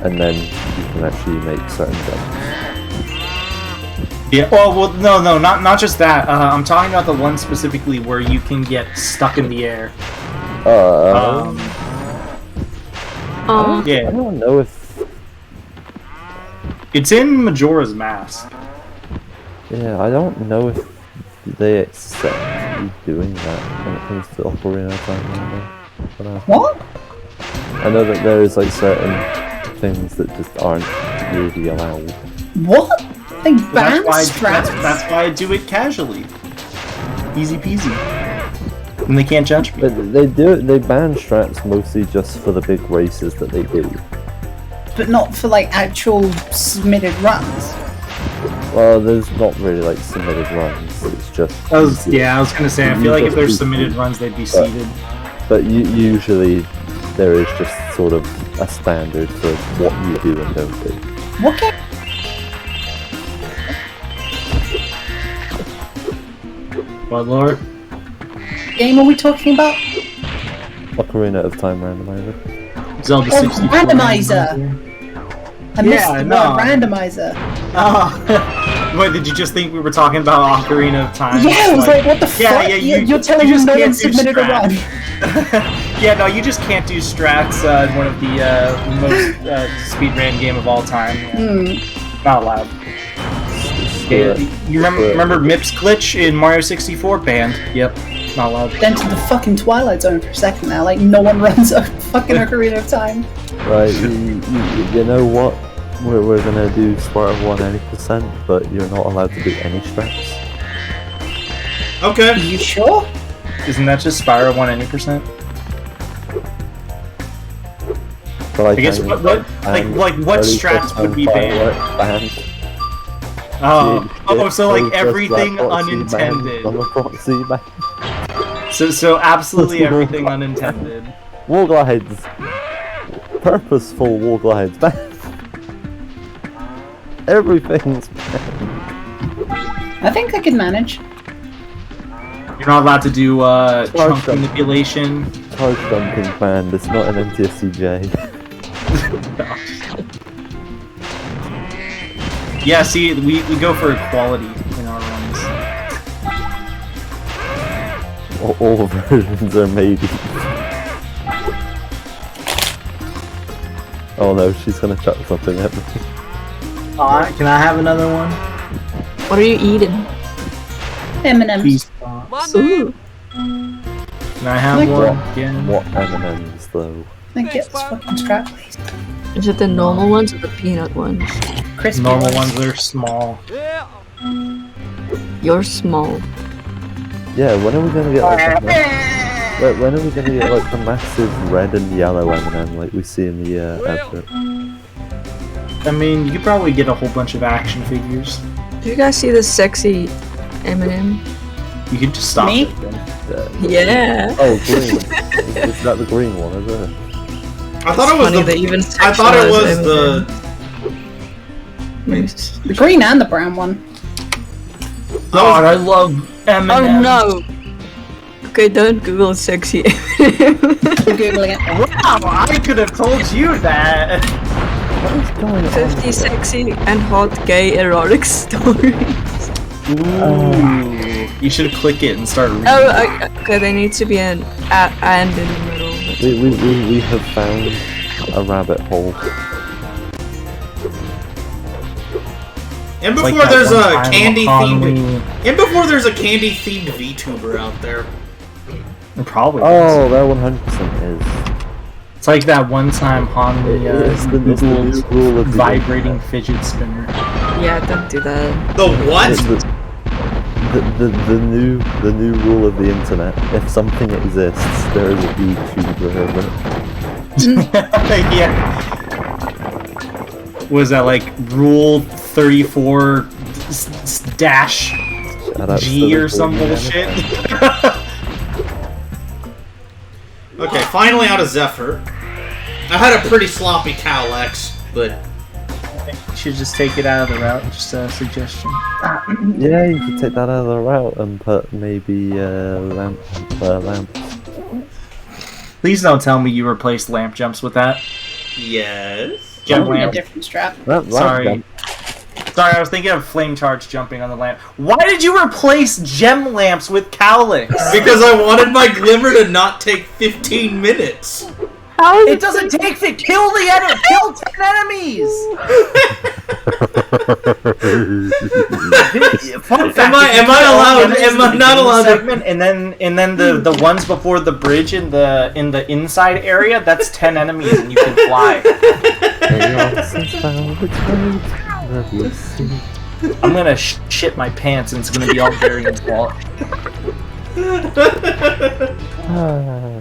and then you can actually make certain jumps. Yeah. Well, no, not just that. I'm talking about the one specifically where you can get stuck in the air. Yeah. I don't know if it's in Majora's Mask. Yeah, I don't know if they accept you doing that when it comes to Ocarina of Time. What? I know that there is like certain things that just aren't really allowed. What? They ban strats? That's why I do it casually. Easy peasy. And they can't judge me. But they ban strats mostly just for the big races that they do. But not for like actual submitted runs. Well, there's not really like submitted runs. It's just. I was gonna say. I feel like if there's submitted runs, they'd be seeded. But usually there is just sort of a standard for what you do and don't do. What game? What, Lord? Game are we talking about? Ocarina of Time randomizer. Zelda 64. Randomizer! I missed the word randomizer. Oh. What, did you just think we were talking about Ocarina of Time? Yeah, I was like, what the fuck? Yeah, you're telling me no one submitted a run. Yeah, no, you just can't do strats in one of the most speedran game of all time. Yeah. Not allowed. Yeah, you remember Mip's glitch in Mario 64? Banned. Yep, not allowed. Entered the fucking Twilight Zone for a second now. Like, no one runs a fucking Ocarina of Time. Right, you know what? We're gonna do Spyro 1 80%, but you're not allowed to do any strats. Okay. Are you sure? Isn't that just Spyro 1 80%? But I guess what strats would be banned? So like everything unintended. So absolutely everything unintended. Wall glides. Purposeful wall glides. Everything's banned. I think I can manage. You're not allowed to do chunk manipulation. Charge dumping banned. It's not an NTSCJ. Yeah, see, we go for equality in our runs. All versions are maybe. Oh no, she's gonna chuck something at me. Alright, can I have another one? What are you eating? M&M's. Ooh. Can I have one again? What M&M's though? I think it's fucking strap, please. Is it the normal ones or the peanut ones? Crispy Normal ones are small. You're small. Yeah, when are we gonna get like when are we gonna get like the massive red and yellow M&M like we see in the advert? I mean, you could probably get a whole bunch of action figures. Did you guys see the sexy Eminem? You could just stop Me? it. Yeah. Oh, green. Is that the green one, is it? I thought it was Funny the. they even I thought it was sexualize the. The green and the brown one. God, I love M&M. Oh no! Okay, don't Google sexy Eminem. We're googling it. Wow, I could have told you that. What is going on? 50 sexy and hot gay erotic stories. Ooh. You should click it and start reading. Oh, okay, they need to be an and in the middle. We have found a rabbit hole. And Like before that there's one a time candy on themed. And before there's a candy themed VTuber out there. It probably Oh, is. that 100% is. It's like that one time Hanli It's the new rule of the vibrating internet. fidget spinner. Yeah, don't do that. The what? It's the new rule of the internet. If something exists, there is a VTuber of it. Yeah. Was that like rule 34 dash Shout out G to or the some green bullshit? Okay, finally out of Zephyr. I had a pretty sloppy Cowleks, but You should just take it out of the route. Just a suggestion. Yeah, you could take that out of the route and put maybe lamp. Please don't tell me you replaced lamp jumps with that. yes. Gem Probably a lamp. different strap. Sorry. Sorry, I was thinking of flame charge jumping on the lamp. Why did you replace gem lamps with Cowleks? Because I wanted my Glimmer to not take 15 minutes. How is It doesn't take to kill the enemy. Kill 10 enemies. Fun fact, Am I allowed? enemies Am in the I not beginning allowed? segment, and then the ones before the bridge in the inside area, that's 10 enemies and you can fly. I'm gonna shit my pants and it's gonna be all Darian's fault.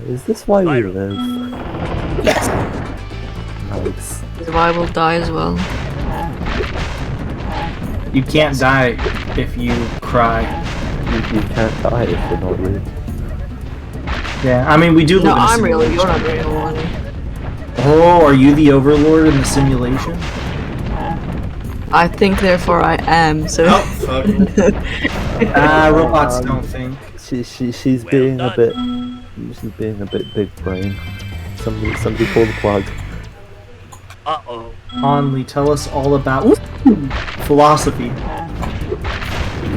Is this why we live? Yes. Nice. I will die as well. You can't die if you cry. You can't die if you're not real. Yeah, I mean we do live No, in a I'm real. simulation. You're not real, one. Oh, are you the overlord in the simulation? I think, therefore I am. So. Oh, fuck. Robots don't think. She's being a bit. She's being a bit big brain. Somebody pull the plug. Hanli, tell us all about philosophy.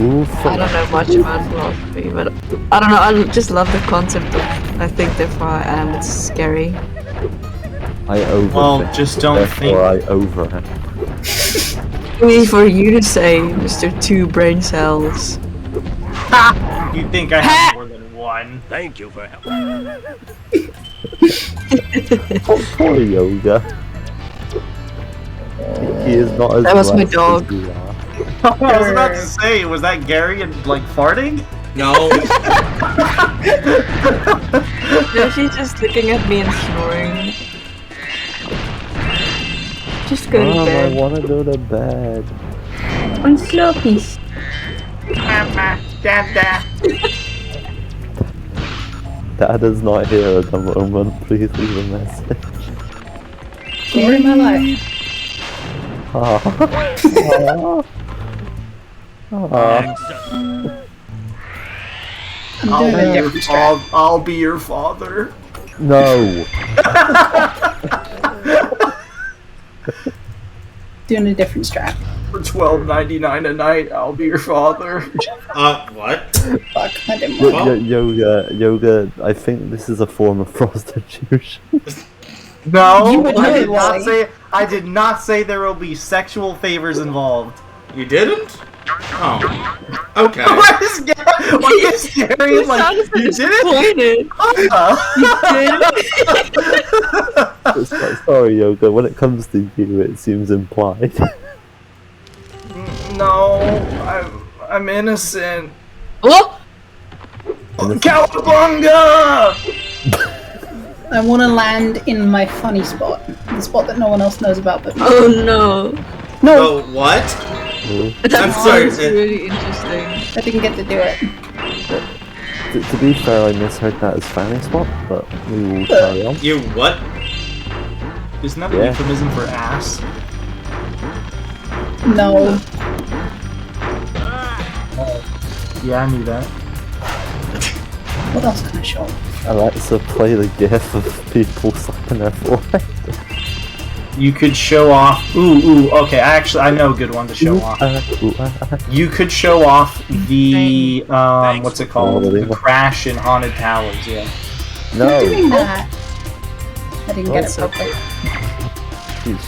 Ooh, I don't know much about philosophy, but I don't know. I just love the concept of I think, therefore I am. It's scary. I overthink. Well, just don't think. Therefore, I overact. Only for you to say, Mr. Two Brain Cells. You think I have more than one? Thank you for help. Poor Yoga. He is not as That was my blessed dog. as you are. I was about to say, was that Gary and like farting? No. No, she's just looking at me and snoring. Just go to Mom, I bed. want to go to bed. On Slurpees. Mama, Dada. Dad is not here at the moment. Please leave a message. Story of my life. I'm doing a different strap. I'll be your father. No. Doing a different strap. For $12.99 a night, I'll be your father. What? Fuck, I didn't want Yoga, I think this is a form of prostitution. No, You would know why. I did not say there will be sexual favors involved. You didn't? Oh. Okay. What is Gary like? You didn't? Sorry, Yoga, when it comes to you, it seems implied. No, I'm innocent. Oh! Cowabunga! I want to land in my funny spot. The spot that no one else knows about but me. Oh no. No, Oh, what? That I'm sorry, was really interesting. I didn't get to do it. To be fair, I misheard that as fanny spot, but we will carry on. You what? Isn't that a Yeah. euphemism for ass? No. Yeah, I knew that. What else can I show? Alexa, play the gif of people slapping their forehead. You could show off. Ooh, okay. I know a good one to show off. You could show off the what's it called? The crash in haunted towers. Yeah. No. I'm doing that. I didn't get it properly.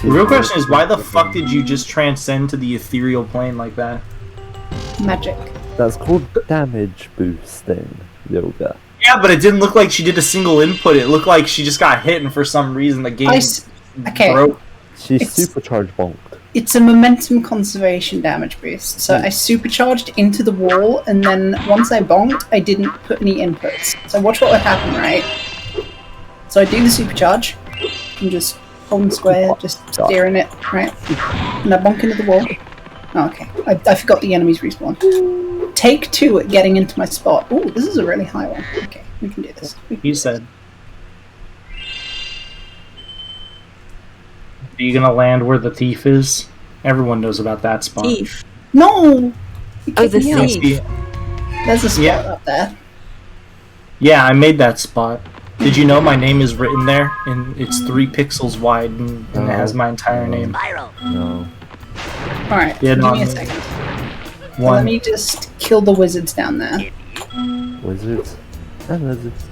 The real question is, why the fuck did you just transcend to the ethereal plane like that? Magic. That's called damage boosting, Yoga. Yeah, but it didn't look like she did a single input. It looked like she just got hit, and for some reason the game broke. She's supercharged bonked. It's a momentum conservation damage boost. So I supercharged into the wall, and then once I bonked, I didn't put any inputs. So watch what would happen, right? So I do the supercharge. I'm just holding square, just steering it, right? And I bonk into the wall. Oh, okay. I forgot the enemies respawn. Take 2 at getting into my spot. Ooh, this is a really high one. Okay, we can do this. You said. Are you gonna land where the thief is? Everyone knows about that spot. Thief. No! Oh, the Kick me out. thief. There's a spot Yeah. up there. Yeah, I made that spot. Did you know my name is written there? And it's 3 pixels wide, and it has my entire name. No. Alright, Yeah, give no, me a no. second. Let One. me just kill the wizards down there. Wizards. And lizards.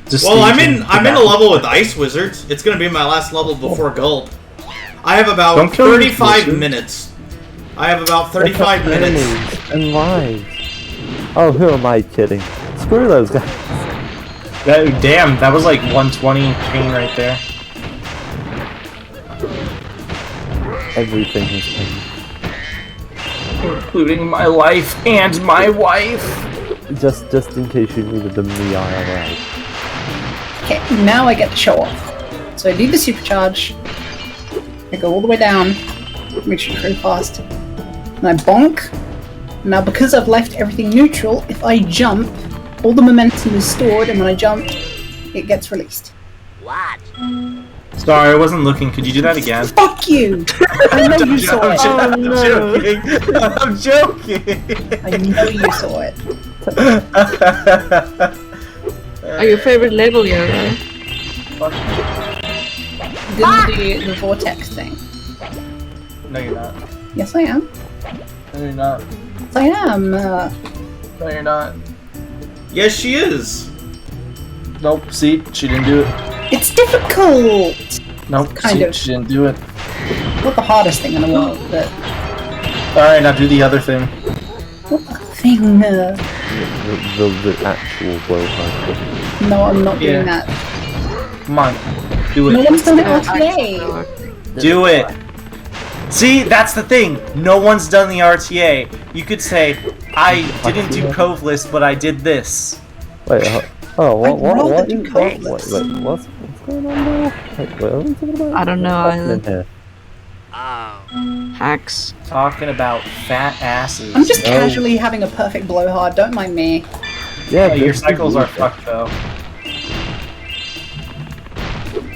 Just Well, I'm staging in the a battle. level with Ice Wizards. It's gonna be my last level before Gulp. I have Don't about kill these 35 wizards. minutes. I have about 35 minutes. Enemies and lives. Oh, who am I kidding? Screw those guys. Damn, that was like 120 pain right there. Everything is pain. Including my life and my wife. Just in case you needed them in the IRL. Okay, now I get to show off. So I do the supercharge. I go all the way down. Make sure it's really fast. And I bonk. Now because I've left everything neutral, if I jump, all the momentum is stored, and when I jump, it gets released. Sorry, I wasn't looking. Could you do that again? Fuck you! I know you saw it. I'm joking. I'm joking. I know you saw it. Oh, your favorite level, Yoga? Didn't do the vortex thing. No, you're not. Yes, I am. No, you're not. Yes, I am. No, you're not. Yes, she is. Nope. See, she didn't do it. It's difficult! Nope. Kind see, of. She didn't do it. Not the hardest thing in the world, but... All right, now do the other thing. What the thing? The actual blowhard. No, I'm not doing Yeah. that. Come on, do No it. one's done it RTA! Do it. See, that's the thing. No one's done the RTA. You could say, I didn't do Cove List, but I did this. Wait, what? rolled the Wait, Cowleks. what's going on now? Wait, what are we talking about? I don't know What's happening either. here? Hacks. Talking about fat asses. I'm just casually having a perfect blowhard, don't mind me. Yeah, Your good for cycles you. are fucked though.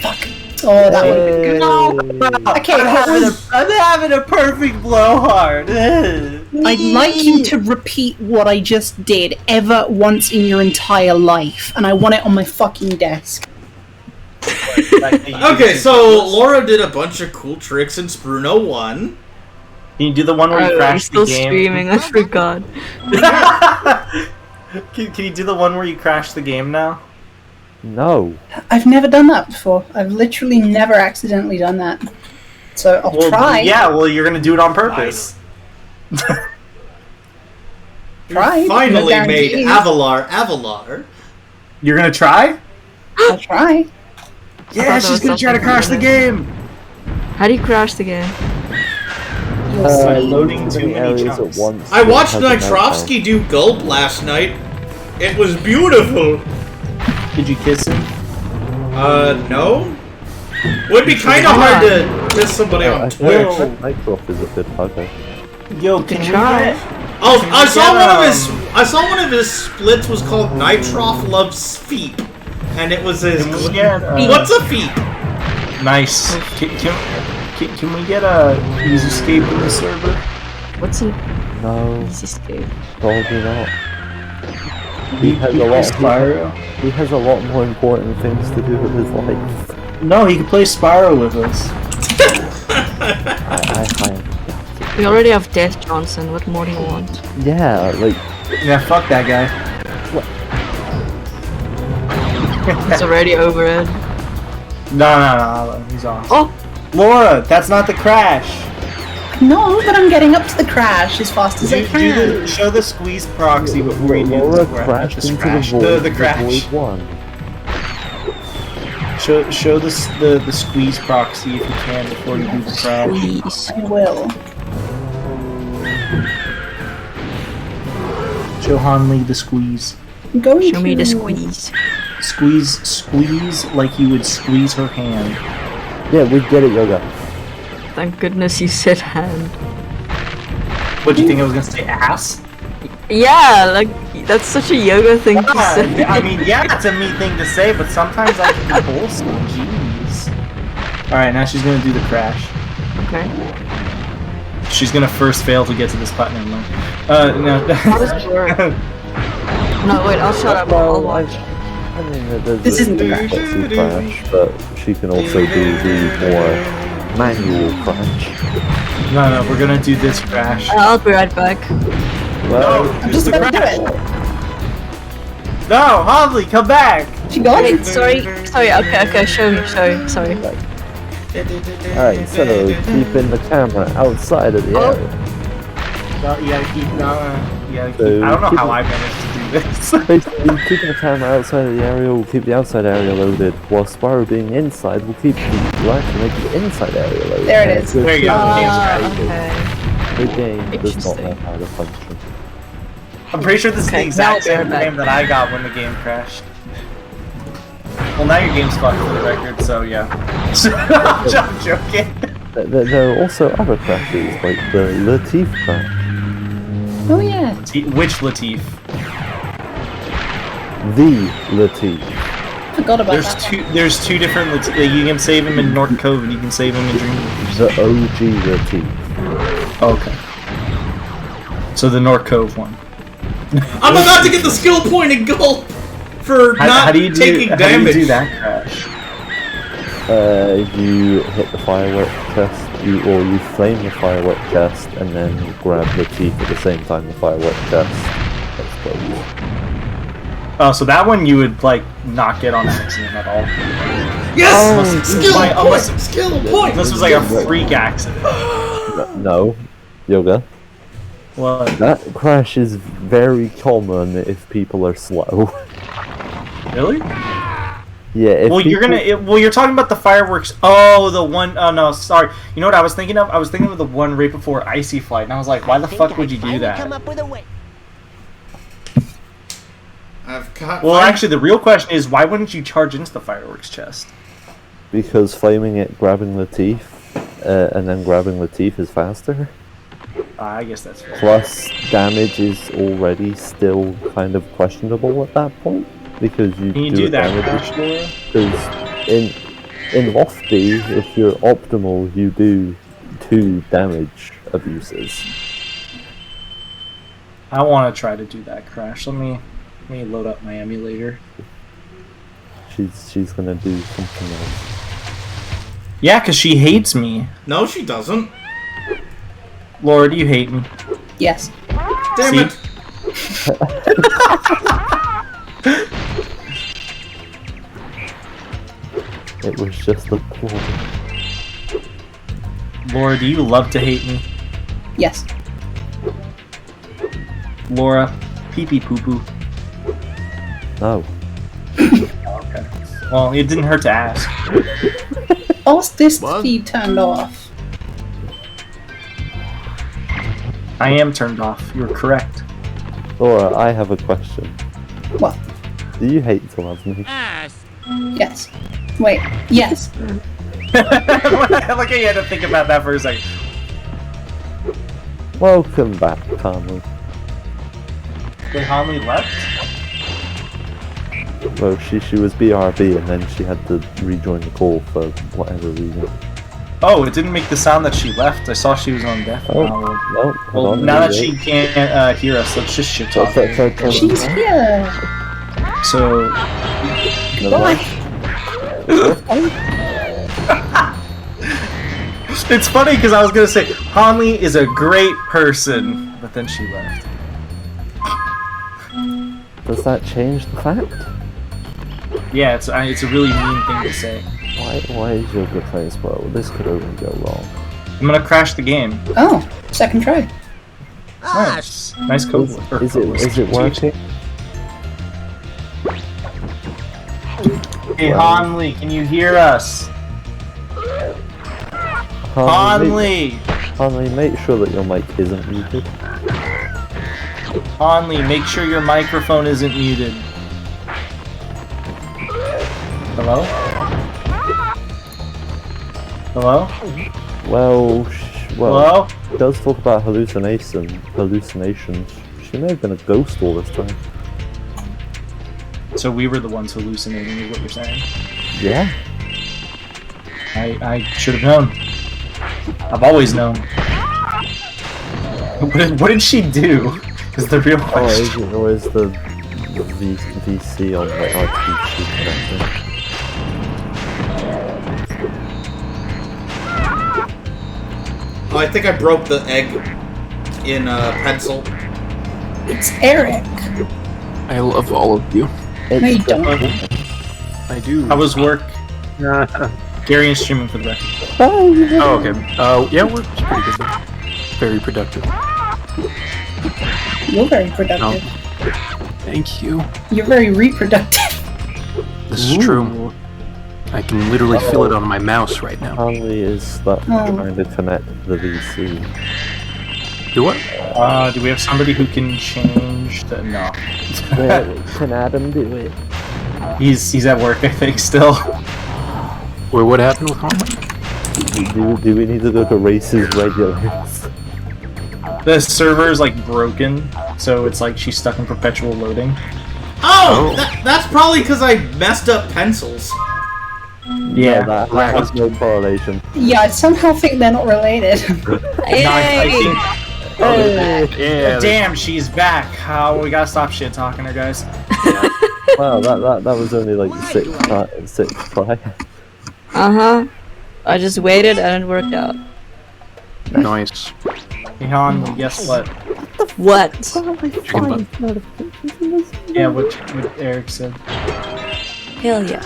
Fuck. Oh, that would have been good. Okay, I'm having a perfect blowhard. I'd like you to repeat what I just did ever once in your entire life, and I want it on my fucking desk. Okay, so Laura did a bunch of cool tricks in Spruno 1. Can you do the one where you I'm crash still the game? streaming, I forgot. Can you do the one where you crash the game now? No. I've never done that before. I've literally never accidentally done that. So I'll Well, try. yeah, well, you're gonna do it on purpose. Try. Finally No made guarantees. Avalar. You're gonna try? I'll try. Yeah, she's gonna try to crash the game! How do you crash the game? You'll see. loading too many areas chunks. at once. I watched Has a meltdown. Nitrovsky do Gulp last night. It was beautiful. Did you kiss him? No. Would be kind of hard to kiss somebody on Twitch. Mycroft is a good hugger. Yo, can you try. Oh, I saw one of his splits was called Nitroff Loves Feep, and it was his. What's a feep? Nice. Can we get a easy escape in the server? What's an No, easy escape? probably not. He has a lot. Spyro. He has a lot more important things to do with his life. No, he can play Spyro with us. I We already have Death Johnson. What more do you want? yeah, like Yeah, fuck that guy. It's already over it. No, he's off. Oh, Laura, that's not the crash. No, but I'm getting up to the crash as fast as I can. Show the squeeze proxy before you do Laura the crashed into crash. the void. The crash. Void one. Show the squeeze proxy if you can before you do the crash. please. I will. Show Hanley the squeeze. I'm going Show me the to- squeeze. Squeeze like you would squeeze her hand. Yeah, we get it, Yoga. Thank goodness you said hand. What do you think I was gonna say? Ass? Yeah, like that's such a yoga thing to say. I mean, yeah, it's a me thing to say, but sometimes I can be wholesome. Jeez. All right, now she's gonna do the crash. Okay. She's gonna first fail to get to this platinum. No. How does it work? No, wait, I'll shut up. I'll watch. I mean, there's This isn't the complexity crash, but she can also do the more manual crash. No, we're gonna do this crash. I'll be right back. Well, I'm just about to do it. No, Hanley, come back! She got Wait, it. sorry, okay, show me, sorry. alright, so keeping the camera outside of the Oh. area. No, you gotta keep. So I don't know keep how it- I managed to do this. Basically, keeping the camera outside of the area will keep the outside area loaded, while Spyro being inside will keep will actually make the inside area loaded. There it is. There you go. Okay. The game does not know Interesting. how to function. I'm pretty sure this is the Okay, exact now same we're back. name that I got when the game crashed. Well, now your game's fucked for the record, so yeah. I'm joking. There are also other crashes, like the Latif crash. Oh yeah. Which Latif? The Latif. Forgot about that. There's two different Latif. You can save him in North Cove and you can save him in Dreamweavers. The OG Latif. Okay. So the North Cove one. I'm about to get the skill point and gold for How not do you taking do damage. that crash? You hit the firework chest, you flame the firework chest, and then grab the teeth at the same time the firework chest explodes. Oh, so that one you would like not get on accident at all. Yes! Skill Like, point! unless- Skill point! This was like a freak accident. No, Yoga. What? That crash is very common if people are slow. Really? Yeah, if Well, people, you're talking about the fireworks. Oh, the one. Oh no, sorry. You know what I was thinking of? I was thinking of the one right before Icy Flight, and I was like, why the fuck would you do that? I've got. Well, actually, the real question is, why wouldn't you charge into the fireworks chest? because flaming it, grabbing the teeth, and then grabbing the teeth is faster. I guess that's fair. Plus, damage is already still kind of questionable at that point because you Can you do do a that damage. crash, Laura? Because in Lofty, if you're optimal, you do 2 damage abuses. I want to try to do that crash. Let me load up my emulator. She's gonna do something else. Yeah, because she hates me. No, she doesn't. Laura, do you hate me? Yes. Damn See? it. It was just a ploy. Laura, do you love to hate me? Yes. Laura, pee pee poo poo. No. Okay. Well, it didn't hurt to ask. Ask this to be turned off. I am turned off. You're correct. Laura, I have a question. What? Do you hate Telasme? Yes. Wait. Yes. Like you had to think about that for a second. Welcome back, Conley. Wait, Hanley left? Well, she was BRB and then she had to rejoin the call for whatever reason. Oh, it didn't make the sound that she left. I saw she was on death. Oh, no. Well, hold on, now that wait. she can't hear us, let's just shit talk. She's here. So, Bye. it's funny because I was gonna say Hanley is a great person, but then she left. Does that change the fact? Yeah, it's a really mean thing to say. Why is your good place? Well, this could only go wrong. I'm gonna crash the game. Oh, second try. Nice, nice code. Is it working? Hey Hanley, can you hear us? Hanley! Hanley, make sure that your mic isn't muted. Hanley, make sure your microphone isn't muted. Hello? Hello? Well, Hello? it does talk about hallucinations. She may have been a ghost all this time. So we were the ones hallucinating, is what you're saying? Yeah. I should have known. I've always known. What did she do? Is the real question. Or is the VC on the RTC connected? Oh, I think I broke the egg in pencil. It's Eric. I love all of you. No, you don't. I do. How was work? Gary is streaming for the record. Oh, okay. Yeah, work's pretty good. Though. Very productive. You're very productive. Thank you. You're very reproductive. This is true. I can literally feel it on my mouse right now. Hanley is stuck trying to connect the VC. Do what? Do we have somebody who can change the... No. Can Adam do it? He's at work, I think, still. Wait, what happened with Hanley? Do we need to go to races regulars? The server is like broken, so it's like she's stuck in perpetual loading. Oh! That's probably because I messed up pencils. Yeah, that has no correlation. Yeah, I somehow think they're not related. I think... Yeah. Damn, she's back. We gotta stop shit talking her, guys. Wow, that was only like six try. Uh-huh. I just waited and it worked out. Nice. Hey Han, guess what? What? Chicken butt. Yeah, what Eric said. Hell yeah.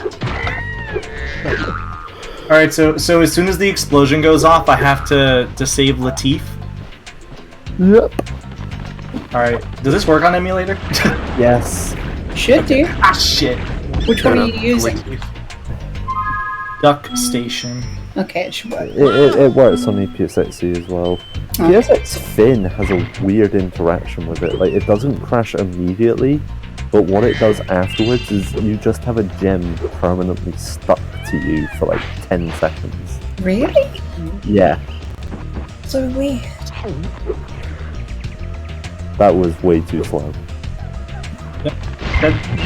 Alright, so as soon as the explosion goes off, I have to save Latif. Yep. Alright, does this work on emulator? Yes. Should do. Ah, shit. Which one are you using? Duck Station. Okay, it should work. It works on EPSXE as well. Oh. EPSX Fin has a weird interaction with it. Like, it doesn't crash immediately, but what it does afterwards is you just have a gem permanently stuck to you for like 10 seconds. Really? Yeah, So weird. that was way too slow.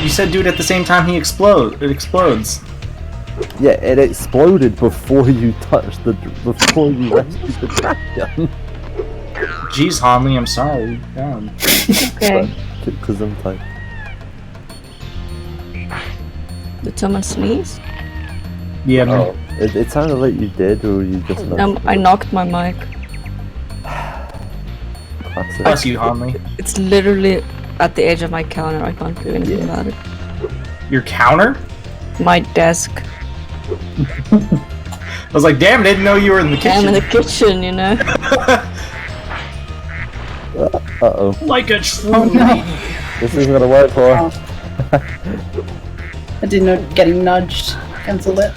You said do it at the same time it explodes. Yeah, it exploded before you touched before you rescued the dragon. Jeez, Hanley, I'm sorry. God. Okay. Because I'm like, Did someone sneeze? Yeah, man. oh, it sounded like you did, or you just I knocked my mic. classic. Bless you, Hanley. It's literally at the edge of my counter. I can't do anything about it. Your counter? My desk. I was like, damn, I didn't know you were in the kitchen. I'm in the kitchen, you know. Uh-oh. Like a true Oh no. This isn't gonna work for her. I didn't know getting nudged. Cancel it.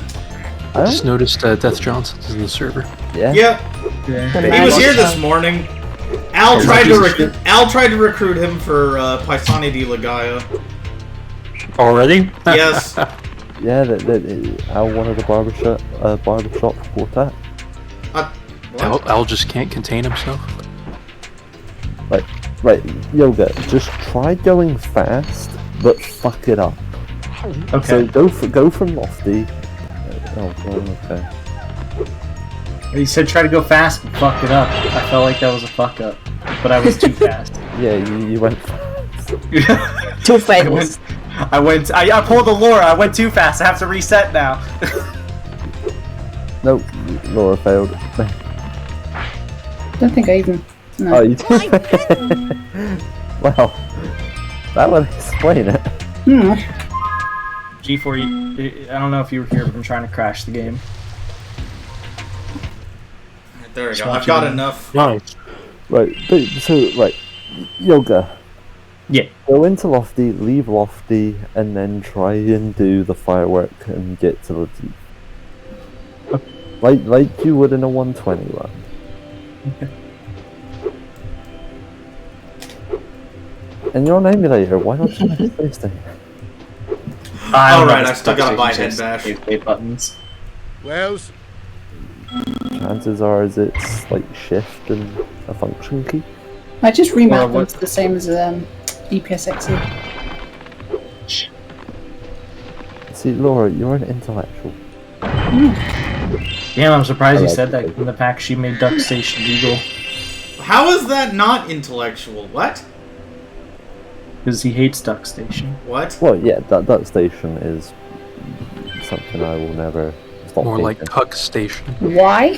I just noticed Death Johnson's in the server. Yeah. Yep. Yeah. He was here this morning. Al tried to recruit him for Paisani di Lagaya. Already? Yes. Yeah, Al wanted a barbershop quartet. What? Al just can't contain himself. Right, Yoga, just try going fast, but fuck it up. Okay. So go from lofty. Okay. He said try to go fast and fuck it up. I felt like that was a fuck up, but I was too fast. Yeah, you went fast. Too fast. I pulled the Laura. I went too fast. I have to reset now. Nope, Laura failed. I don't think I even. No. Oh, you did? Well, that would explain it. G4, I don't know if you were here, but I'm trying to crash the game. There we go. I've got enough. Nice. Right, right, Yoga. Yeah. Go into lofty, leave lofty, and then try and do the firework and get to the teeth. Like you would in a 120 run. Okay. And you're on emulator, why don't you have this thing? Alright, I still gotta buy head bash. 8 buttons. Wells, Chances are it's like shift and a function key. I just Well, remapped them what- to the same as EPSXE. See, Laura, you're an intellectual. Damn, I'm surprised you I like said that it. in the pack she made Duck Station legal. How is that not intellectual? What? Because he hates Duck Station. What? Well, yeah, that station is something I will never stop More like hating. Tuck Station. Why?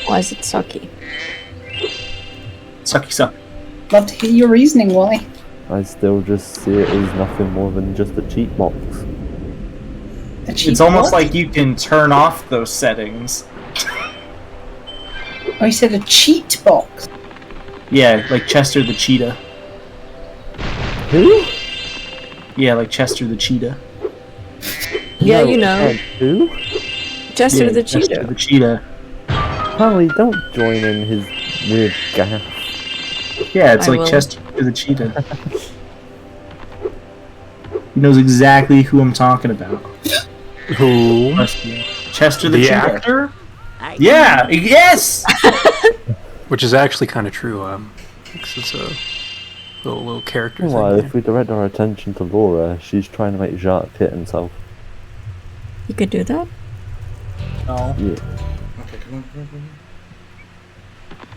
Why is it sucky? Sucky suck. Love to hear your reasoning, Wally. I still just see it as nothing more than just a cheat box. A cheap It's almost what? like you can turn off those settings. Oh, you said a cheat box. Yeah, like Chester the Cheetah. Who? Yeah, like Chester the Cheetah. Yeah, No, you know. Who? Chester Yeah, the Chester Cheetah. the Cheetah. Holly, don't join in his weird gaff. Yeah, it's I like will. Chester the Cheetah. He knows exactly who I'm talking about. Who? Trust me. Chester the The Cheetah. actor? Yeah, yes! Which is actually kind of true. 'Cause it's a little character Well, thing. if we direct our attention to Laura, she's trying to make Jacques hit himself. You could do that? No. Yeah. Okay, come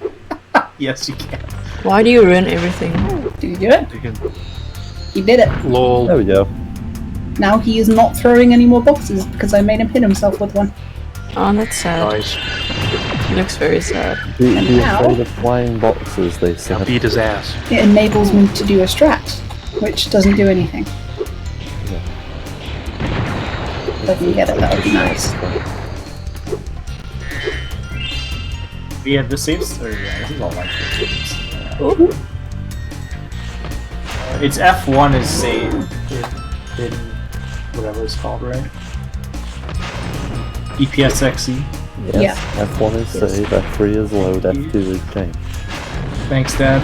on. Yes, you can. Why do you ruin everything? Did you do it? You can. He did it. Lol. There we go. Now he is not throwing any more boxes because I made him hit himself with one. Oh, that's sad. Nice. It looks very sad. Be now- afraid of flying boxes, they Now said. beat his ass. It enables me to do a strat, which doesn't do anything. If I can get it, that would be nice. Yeah, the saves. Or, yeah, this is all like saves. Ooh. It's F1 is save. In whatever it's called, right? EPSXE. Yes, F1 is save, F3 is load, F2 is change. Thanks, Dad.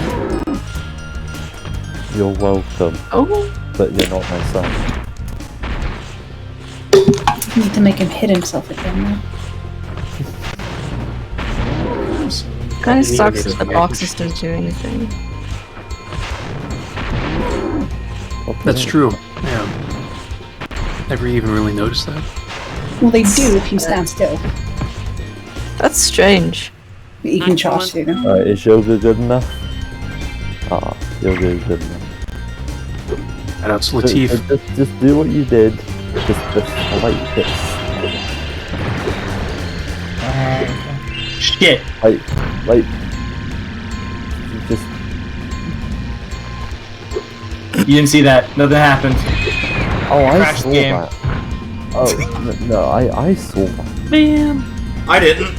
You're welcome, Oh, but you're not my son. I need to make him hit himself again now. kind of sucks that the boxes don't do anything. That's true. Yeah. Never even really noticed that. Well, they do if you stand still. That's strange. But you can charge through them. Alright, is yoga good enough? Ah, yoga is good enough. And that's So Latif. just do what you did. Just slight hits. Shit. Like, just You didn't see that. Nothing happened. oh, I Crash saw game. that. Oh no, I saw that. Man. I didn't.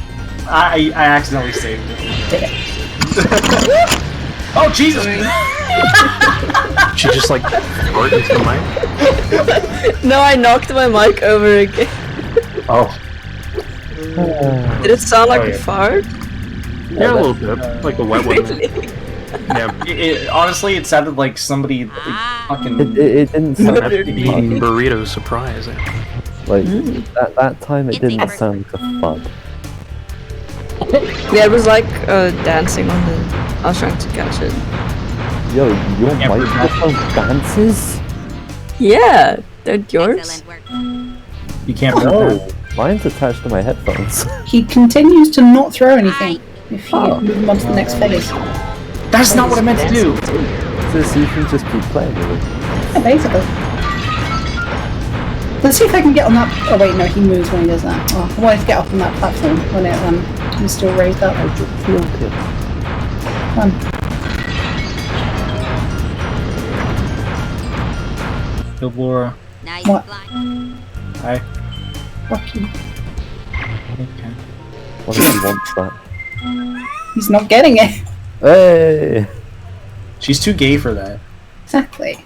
I accidentally saved it. Did it. Oh, Jesus! She just like fart into the mic. No, I knocked my mic over again. Oh. Did it sound like Oh, a yeah. fart? Yeah, a little bit. Like a wet one. Really? Yeah, Honestly, it sounded like somebody fucking. It didn't sound like eating burrito surprise. like that time. It didn't sound like a fun. Yeah, it was like dancing on the. I was trying to catch it. Yo, your microphone dances? Yeah, they're yours. You can't No, remember. mine's attached to my headphones. He continues to not throw anything if you move him on to the next phase. That's not what I meant to do. So you can just keep playing with it. Yeah, basically. Let's see if I can get on that. Oh wait, no, he moves when he does that. Oh, I wanted to get up on that platform when it was still raised up. I just feel good. Yo, Laura. What? Hi. Fuck you. Okay. What if he wants that? He's not getting it. Hey! She's too gay for that. Exactly.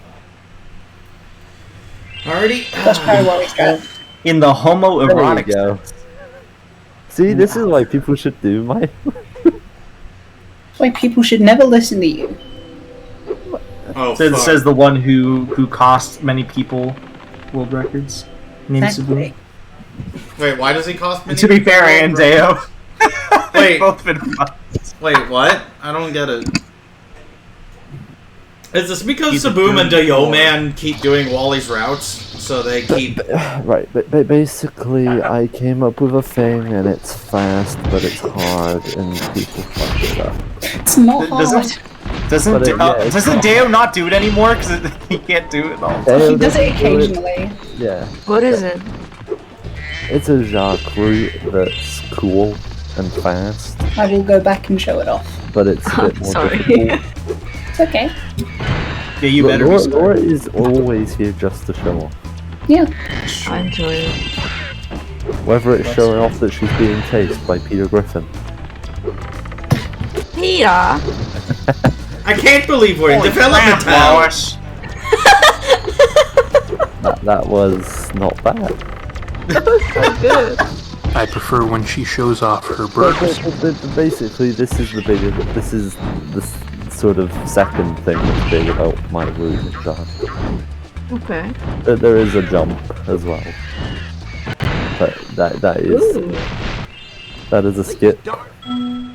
Alrighty. That's probably what he's got. In the homoerotic. There you go. See, this is why people should do my. That's why people should never listen to you. Oh, Says the one who cost many people world records. Exactly. Wait, why does he cost me? To be fair, Andeo. Wait. Both been fun. Wait, what? I don't get it. Is this because He's a Saboom and dirty Dayo boy. Man keep doing Wally's routes, so they keep... Right, but basically, I came up with a thing, and it's fast, but it's hard, and people fuck it up. It's not hard. Doesn't it's Deo not do it anymore because he can't do it all? He does it occasionally. Yeah. What is it? It's a Jacques route that's cool and fast, I will go back and show it off. but it's a bit more Sorry. difficult. It's okay. Yeah, you better be smart. Laura is always here just to show off. Yeah. I enjoy it. Whether it's showing off that she's being chased by Peter Griffin. Peter! I can't believe we're in development hell. That was not bad. Good. I prefer when she shows off her But bros. basically, this is the sort of second thing that's big about my route in Jacques. Okay. There is a jump as well. But that Ooh, is a skip.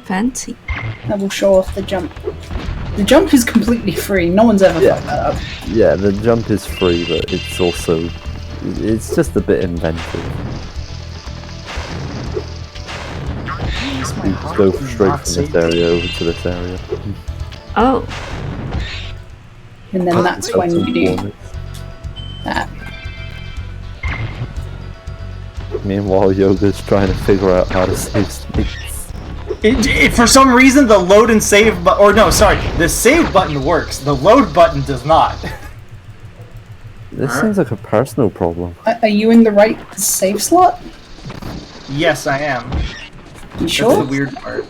fancy. I will show off the jump. The jump is completely free. No one's ever Yeah. fucked that up. Yeah, the jump is free, but it's also it's just a bit inventive. You just go straight from this area over to this area. Oh, And then that's when you do that. Meanwhile, Yoga's trying to figure out how to save space. For some reason, the load and save the save button works. The load button does not. This seems like a personal problem. Are you in the right save slot? Yes, I am. You sure? That's the weird part.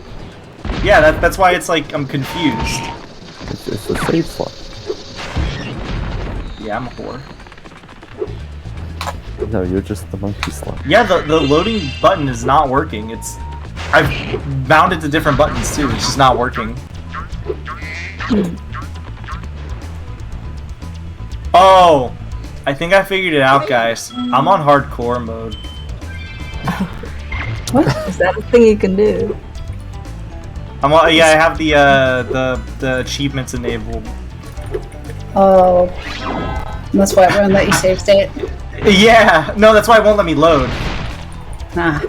Yeah, that's why it's like I'm confused. It's a save slot. Yeah, I'm a whore. No, you're just the monkey slot. Yeah, the loading button is not working. I've bound it to different buttons too. It's just not working. Oh, I think I figured it out, guys. I'm on hardcore mode. what? Is that a thing you can do? I have the achievements enabled. Oh. And that's why everyone let you save state. Yeah, no, that's why it won't let me load. Nah.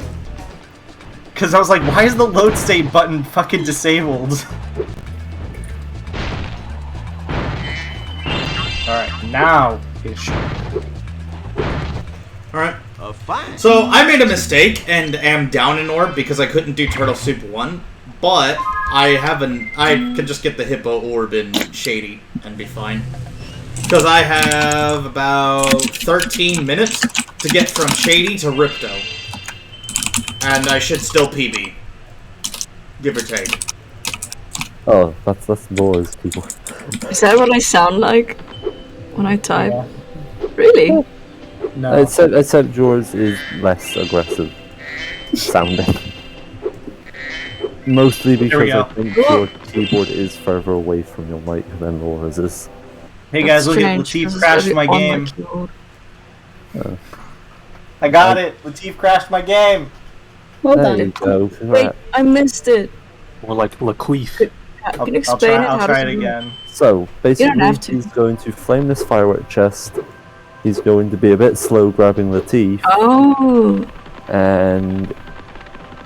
Because I was like, why is the load state button fucking disabled? Alright, now ish. Alright. So, I made a mistake and am down an orb because I couldn't do Turtle Soup 1, but I can just get the Hippo orb in Shady and be fine. Because I have about 13 minutes to get from Shady to Ripto. And I should still PB. Give or take. Oh, that's Laura's people. Is that what I sound like when I type? Yeah. Really? No. Except yours is less aggressive sounding. Mostly There we because I go. think your keyboard is further away from your mic than Laura's is. Hey That's guys, look at strange, 'cause Latif it's crashed gonna my be on game. keyboard. I got it. Latif crashed my game. Well There done. you go. Wait, Congrats. I missed it. Or like Laqueef. Can I'll, you I'll explain try. it? I'll How try does it it work? again. So basically, have to. he's going to flame this firework chest. He's going to be a bit slow grabbing the teeth, Oh, and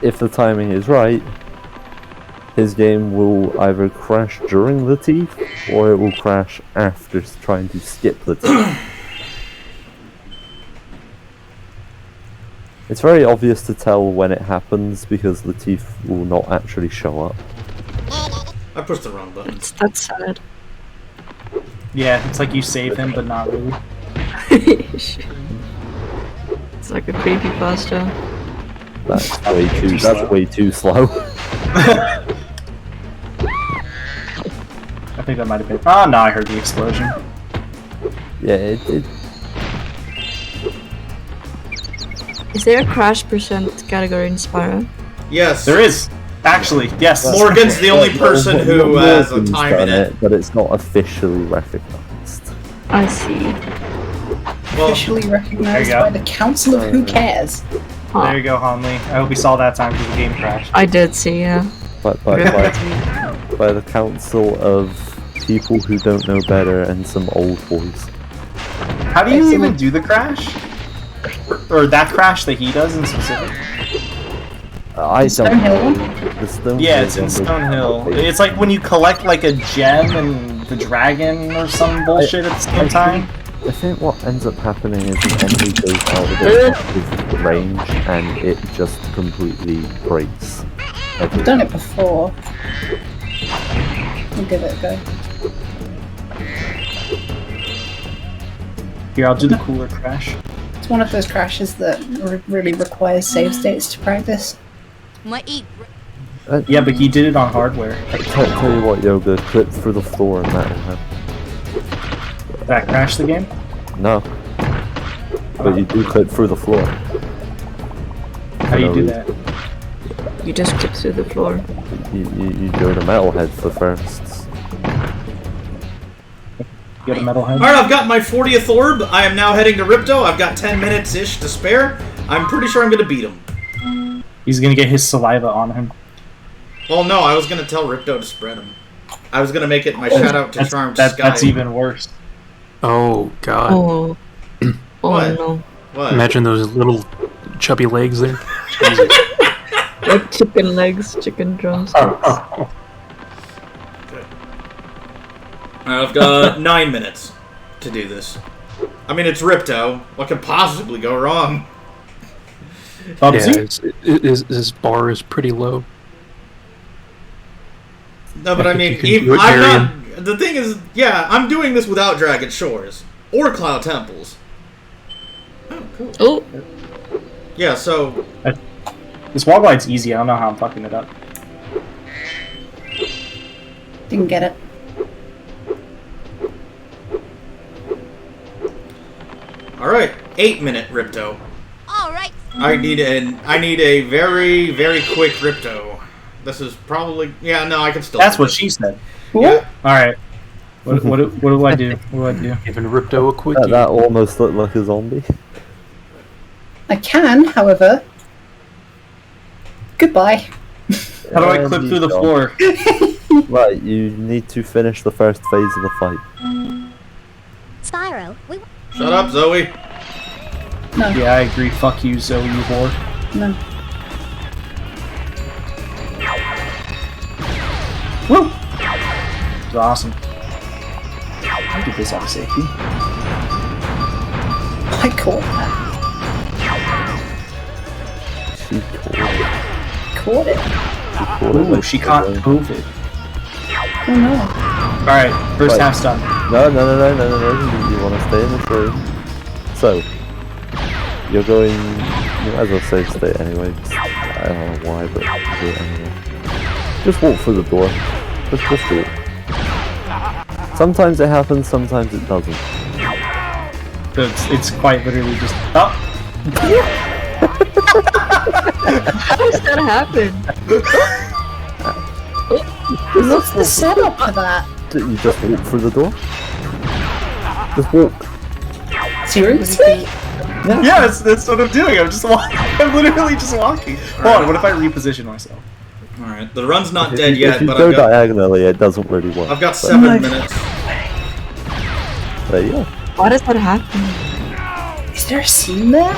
if the timing is right, his game will either crash during the teeth or it will crash after trying to skip the teeth. It's very obvious to tell when it happens because the teeth will not actually show up. I pushed the wrong button. that's sad. Yeah, it's like you save him, but not really. It's like a creepypasta. That's way too slow. I think that might have been. Oh no, I heard the explosion. Yeah, it Is there a crash percent category in Spyro? Yes. There is actually. Yes. Morgan's the only person who has a time in it. but it's not officially recognized. I see. Well, Officially recognized There you by go. the Council of Who Cares. There you go, Hanley. I hope you saw that time because the game crashed. I did see, yeah. By the council of people who don't know better and some old boys. How do you even do the crash? Or that crash that he does in specific? I don't Stonehill? know. The Stone Yeah, it's Hill in one. Stonehill. It's like when you collect like a gem and the dragon or some bullshit at the same time. I think what ends up happening is the enemy goes out of its range and it just completely breaks. I've done it before. We'll give it a go. Here, I'll do the cooler crash. It's one of those crashes that really requires save states to practice. Yeah, but he did it on hardware. Tell you what, Yoga, clip through the floor and that'll happen. That crashed the game? No. But you do clip through the floor. How do you do that? You just clip through the floor. You go to Metalhead for firsts. Get a metalhead? Alright, I've got my 40th orb. I am now heading to Ripto. I've got 10 minutes-ish to spare. I'm pretty sure I'm going to beat him. He's gonna get his saliva on him. Well, no, I was going to tell Ripto to spread him. I was going to make it my shout-out to Charmed Sky. That's even worse. Oh god. Oh. Oh What? no. What? Imagine those little chubby legs there. Jesus. Like chicken legs, chicken drumsticks. I've got 9 minutes to do this. I mean, it's Ripto. What could possibly go wrong? Yeah, Bubsy? his bar is pretty low. No, but I mean, You can do it, I'm Darian. not. The thing is, yeah, I'm doing this without Dragon Shores or Cloud Temples. Oh, cool. Oh, Yeah, so This wall glide's easy. I don't know how I'm fucking it up. Didn't get it. all right, 8-minute Ripto. All right. I need a very, very quick Ripto. This is probably no. I can still. That's do what it. she said. Yeah. Alright. What do I do? What do I do? Giving Ripto a quickie. That almost looked like a zombie. I can, however. Goodbye. How do I And clip he's through the gone. floor? Right, you need to finish the first phase of the fight. Spyro, we Shut up, Zoe. No, Yeah, I agree. Fuck you, Zoe, you whore. no. Woo! It's awesome. I do this out of safety. I caught that. She Caught it. caught it. Ooh, she caught COVID. Oh no. Alright, first Right. half's done. No. You want to stay in this room. So, you're going. You might as well save state anyway. I don't know why, but do it anyway. Just walk through the door. Just do it. Sometimes it happens, sometimes it doesn't. It's quite literally just. Oh! how does that happen? What's the setup for that? You just walk through the door. Just walk. Seriously? Yeah, that's what I'm doing. I'm literally just walking. Hold on, what if I reposition myself? Alright, the run's not dead If yet, you but go diagonally, it doesn't really work. I've got but 7 minutes. There you go. Why does that happen? Is there a scene there?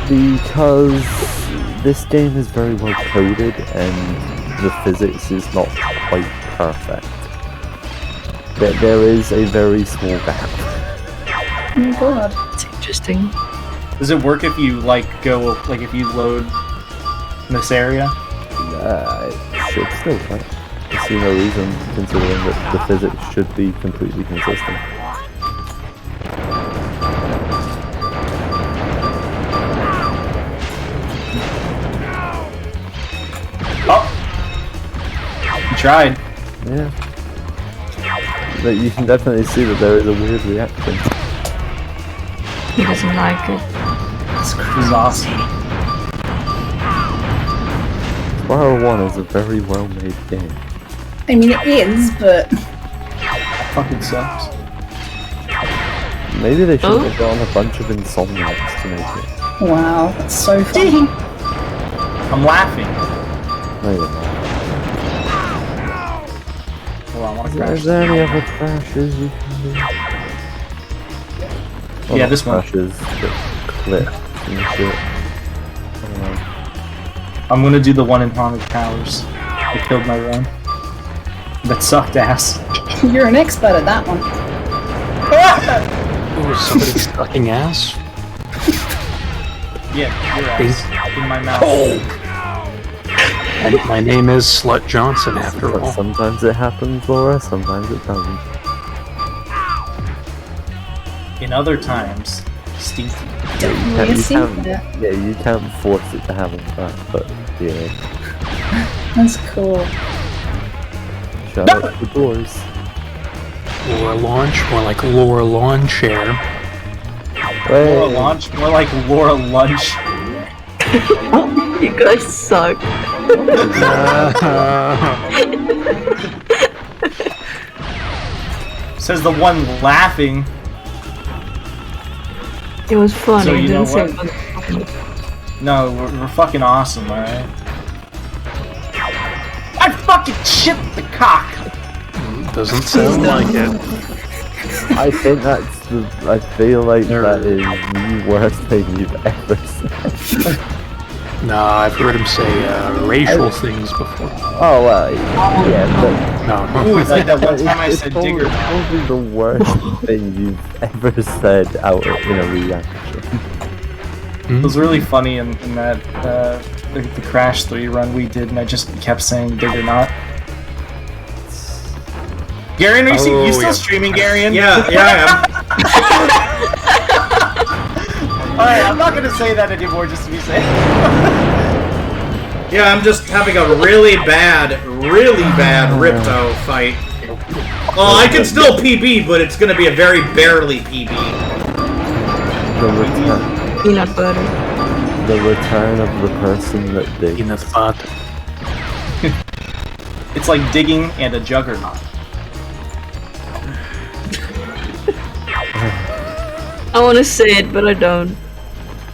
Because this game is very well coded and the physics is not quite perfect. There is a very small gap. Oh my god. It's interesting. Does it work if you if you load this area? It should still work. I see no reason, considering that the physics should be completely consistent. Oh! You tried. Yeah. But you can definitely see that there is a weird reaction. He doesn't like it. This is awesome. Spyro 1 is a very well made game. I mean, it is, but... Fucking sucks. Maybe they should have gotten a bunch of insomniacs to make it. Wow, that's so funny. I'm laughing. No, you're not. Hold on, I want to crash. Is there any other crashes you can do? Well, Yeah, not this one. crashes, but clips and shit. I'm gonna do the one in Haunted Towers. I killed my run. That sucked ass. You're an expert at that one. Ooh, somebody sucking ass? Yeah, your ass. In my mouth. And my name is Slut Johnson, after But all. sometimes it happens, Laura, sometimes it doesn't. In other times, stinky. Definitely a scene there. Yeah, you can't force it to happen, but yeah. That's cool. Shout out to the doors. Laura Launch, more like Laura Lawn Chair. Laura Lunch? More like Laura Lunch. You guys suck. Says the one laughing. It was funny. So you know didn't say what? funny. No, we're fucking awesome, alright? I fucking shit the cock! Doesn't sound like it. I think I feel like that is the worst thing you've ever said. Nah, I've heard him say racial things before. Oh, well, yeah, but... No. Ooh, it's like that one time I said probably, digger. probably the worst thing you've ever said out in a reaction. It was really funny in that the Crash 3 run we did, and I just kept saying dig or not. Garion, are you still streaming, Garion? Yeah, I am. Alright, I'm not gonna say that anymore just to be safe. Yeah, I'm just having a really bad Ripto fight. Well, I can still PB, but it's gonna be a very barely PB. Peanut butter. The return of the person that digs. Peanut butter. It's like digging and a juggernaut. I want to say it, but I don't.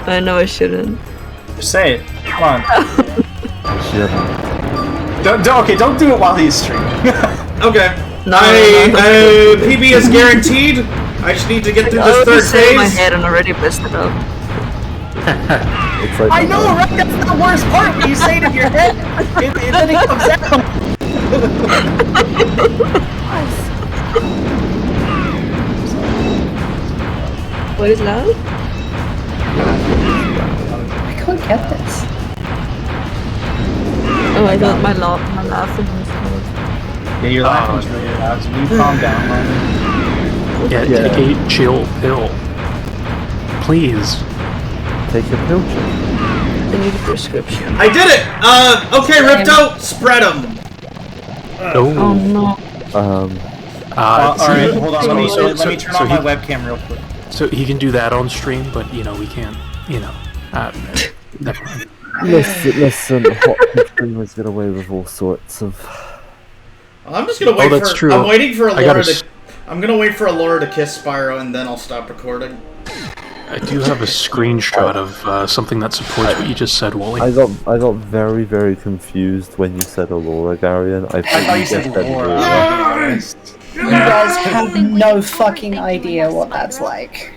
I know I shouldn't. Just say it. Come on. Shit. Don't do it while he's streaming. Okay. No, PB is guaranteed. I just need to get through this third say it in my phase. head and already messed it up. It's like, I know, right? That's the worst part when you say it in your head, and then it comes out. What is loud? I can't get this. Oh, I thought my laughing was loud. Yeah, your laughing was really loud, so you calm down, man. Yeah, take a chill pill. Please. take a pill check. I need a prescription. I did it! Okay, Ripto, spread them. Oh no. Alright, hold on, let me turn on my he, webcam real quick. So he can do that on stream, but, you know, we can't, you know. Never mind. Listen, hot streamers get away with all sorts of I'm just gonna wait that's for. true. I'm waiting for I Allura gotta to. I'm gonna wait for Allura to kiss Spyro, and then I'll stop recording. I do have a screenshot of something that supports what you just said, Wally. I got very, very confused when you said Allura, Garion. I thought you said Laura. You guys have no fucking idea what that's like.